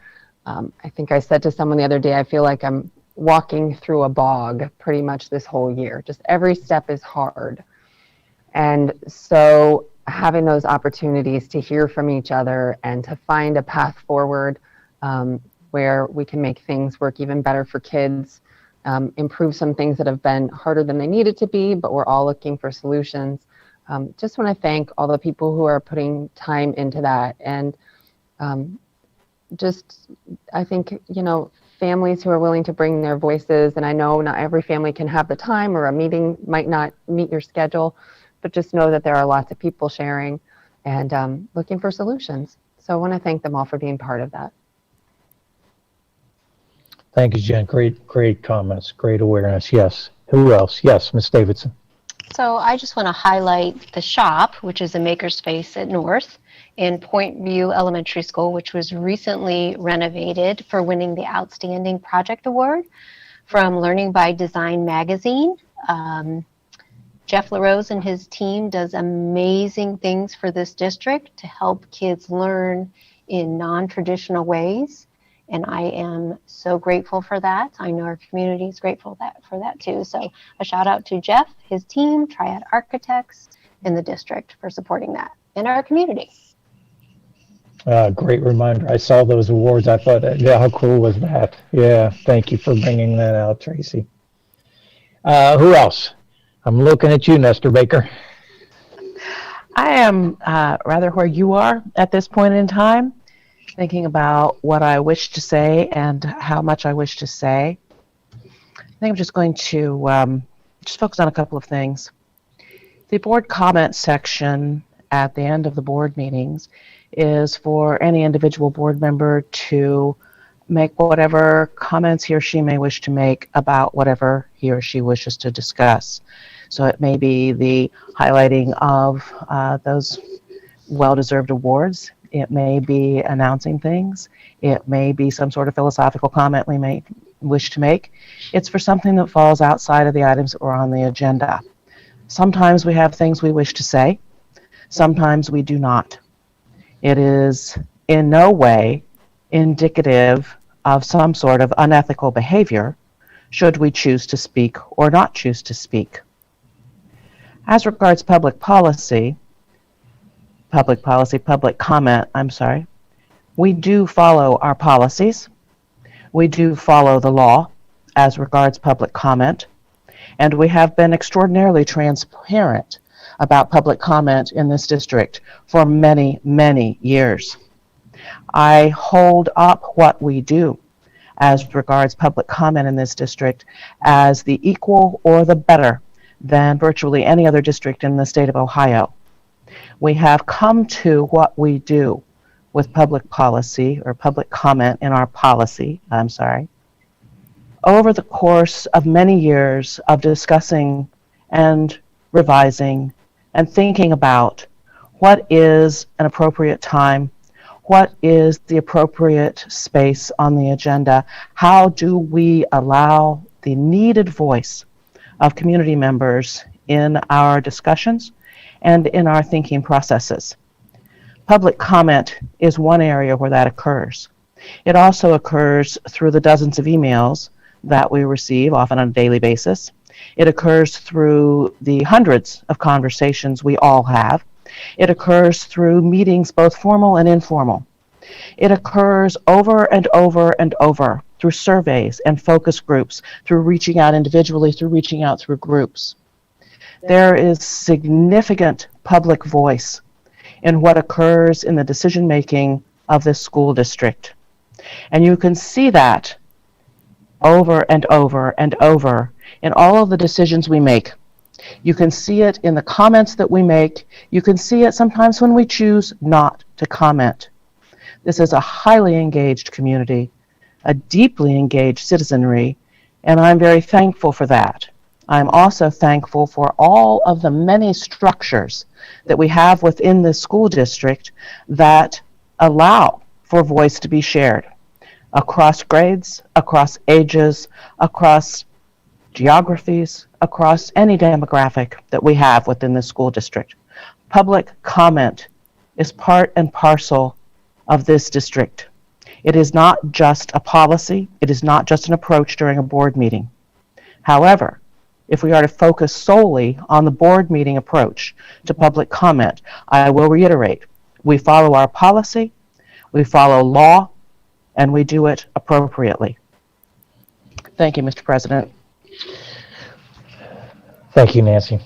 I think I said to someone the other day, I feel like I'm walking through a bog pretty much this whole year. Just every step is hard. And so having those opportunities to hear from each other and to find a path forward where we can make things work even better for kids, improve some things that have been harder than they needed to be, but we're all looking for solutions. Just want to thank all the people who are putting time into that. And I think, families who are willing to bring their voices, and I know not every family can have the time, or a meeting might not meet your schedule, but just know that there are lots of people sharing and looking for solutions. So I want to thank them all for being part of that. Thank you, Jen. Great comments, great awareness. Yes. Who else? Yes, Ms. Davidson. So I just want to highlight the shop, which is a makerspace at North in Point View Elementary School, which was recently renovated for winning the Outstanding Project Award from Learning by Design magazine. Jeff LaRose and his team does amazing things for this district to help kids learn in non-traditional ways. And I am so grateful for that. I know our community is grateful for that too. So a shout out to Jeff, his team, Triad Architects, and the district for supporting that in our community. Great reminder. I saw those awards. I thought, yeah, how cool was that? Yeah, thank you for bringing that out, Tracy. Who else? I'm looking at you, Nestor Baker. I am rather where you are at this point in time, thinking about what I wish to say and how much I wish to say. I think I'm just going to just focus on a couple of things. The board comment section at the end of the board meetings is for any individual board member to make whatever comments he or she may wish to make about whatever he or she wishes to discuss. So it may be the highlighting of those well-deserved awards. It may be announcing things. It may be some sort of philosophical comment we may wish to make. It's for something that falls outside of the items that were on the agenda. Sometimes we have things we wish to say. Sometimes we do not. It is in no way indicative of some sort of unethical behavior should we choose to speak or not choose to speak. As regards public comment, we do follow our policies. We do follow the law as regards public comment, and we have been extraordinarily transparent about public comment in this district for many, many years. I hold up what we do as regards public comment in this district as the equal or the better than virtually any other district in the state of Ohio. We have come to what we do with public policy or public comment in our policy, over the course of many years of discussing and revising and thinking about what is an appropriate time, what is the appropriate space on the agenda, how do we allow the needed voice of community members in our discussions and in our thinking processes. Public comment is one area where that occurs. It also occurs through the dozens of emails that we receive, often on a daily basis. It occurs through the hundreds of conversations we all have. It occurs through meetings, both formal and informal. It occurs over and over and over through surveys and focus groups, through reaching out individually, through reaching out through groups. There is significant public voice in what occurs in the decision-making of this school district. And you can see that over and over and over in all of the decisions we make. You can see it in the comments that we make. You can see it sometimes when we choose not to comment. This is a highly engaged community, a deeply engaged citizenry, and I'm very thankful for that. I'm also thankful for all of the many structures that we have within the school district that allow for voice to be shared across grades, across ages, across geographies, across any demographic that we have within the school district. Public comment is part and parcel of this district. It is not just a policy. It is not just an approach during a board meeting. However, if we are to focus solely on the board meeting approach to public comment, I will reiterate, we follow our policy, we follow law, and we do it appropriately. Thank you, Mr. President. Thank you, Nancy.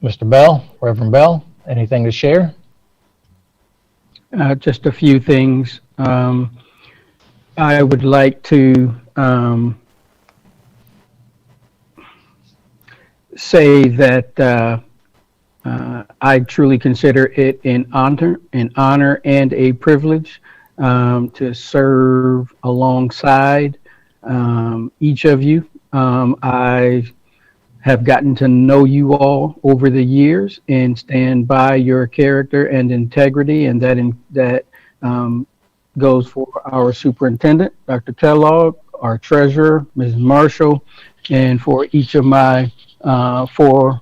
Mr. Bell, Reverend Bell, anything to share? Just a few things. I would like to say that I truly consider it an honor and a privilege to serve alongside each of you. I have gotten to know you all over the years and stand by your character and integrity, and that goes for our superintendent, Dr. Kellogg, our treasurer, Ms. Marshall, and for each of my 4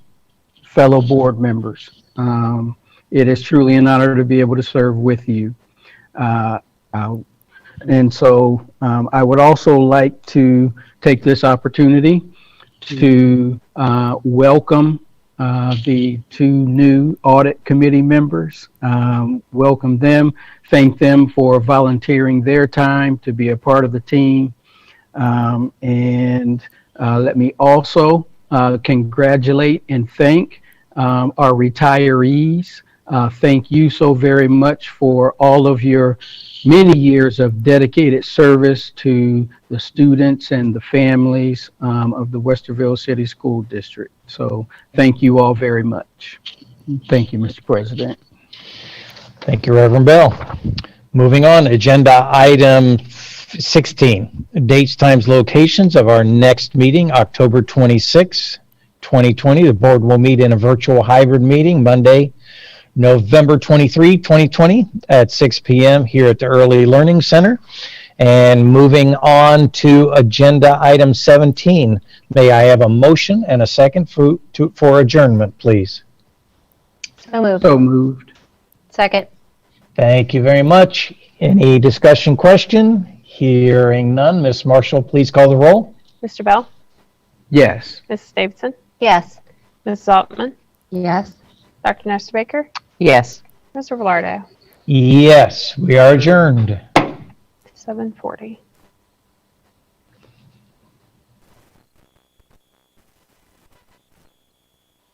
fellow board members. It is truly an honor to be able to serve with you. And so I would also like to take this opportunity to welcome the 2 new Audit Committee members. Welcome them, thank them for volunteering their time to be a part of the team. And let me also congratulate and thank our retirees. Thank you so very much for all of your many years of dedicated service to the students and the families of the Westerville City School District. So thank you all very much. Thank you, Mr. President. Thank you, Reverend Bell. Moving on, agenda item 16, dates, times, locations of our next meeting, October 26, 2020. The board will meet in a virtual hybrid meeting Monday, November 23, 2020 at 6 p.m. here at the Early Learning Center. And moving on to agenda item 17, may I have a motion and a second for adjournment, please? So moved. So moved. Second. Thank you very much. Any discussion, question? Hearing none. Ms. Marshall, please call the roll. Mr. Bell? Yes. Mrs. Davidson? Yes. Mrs. Altman? Yes. Dr. Nestor Baker? Yes. Mr. Velardo? Yes, we are adjourned. 7:40.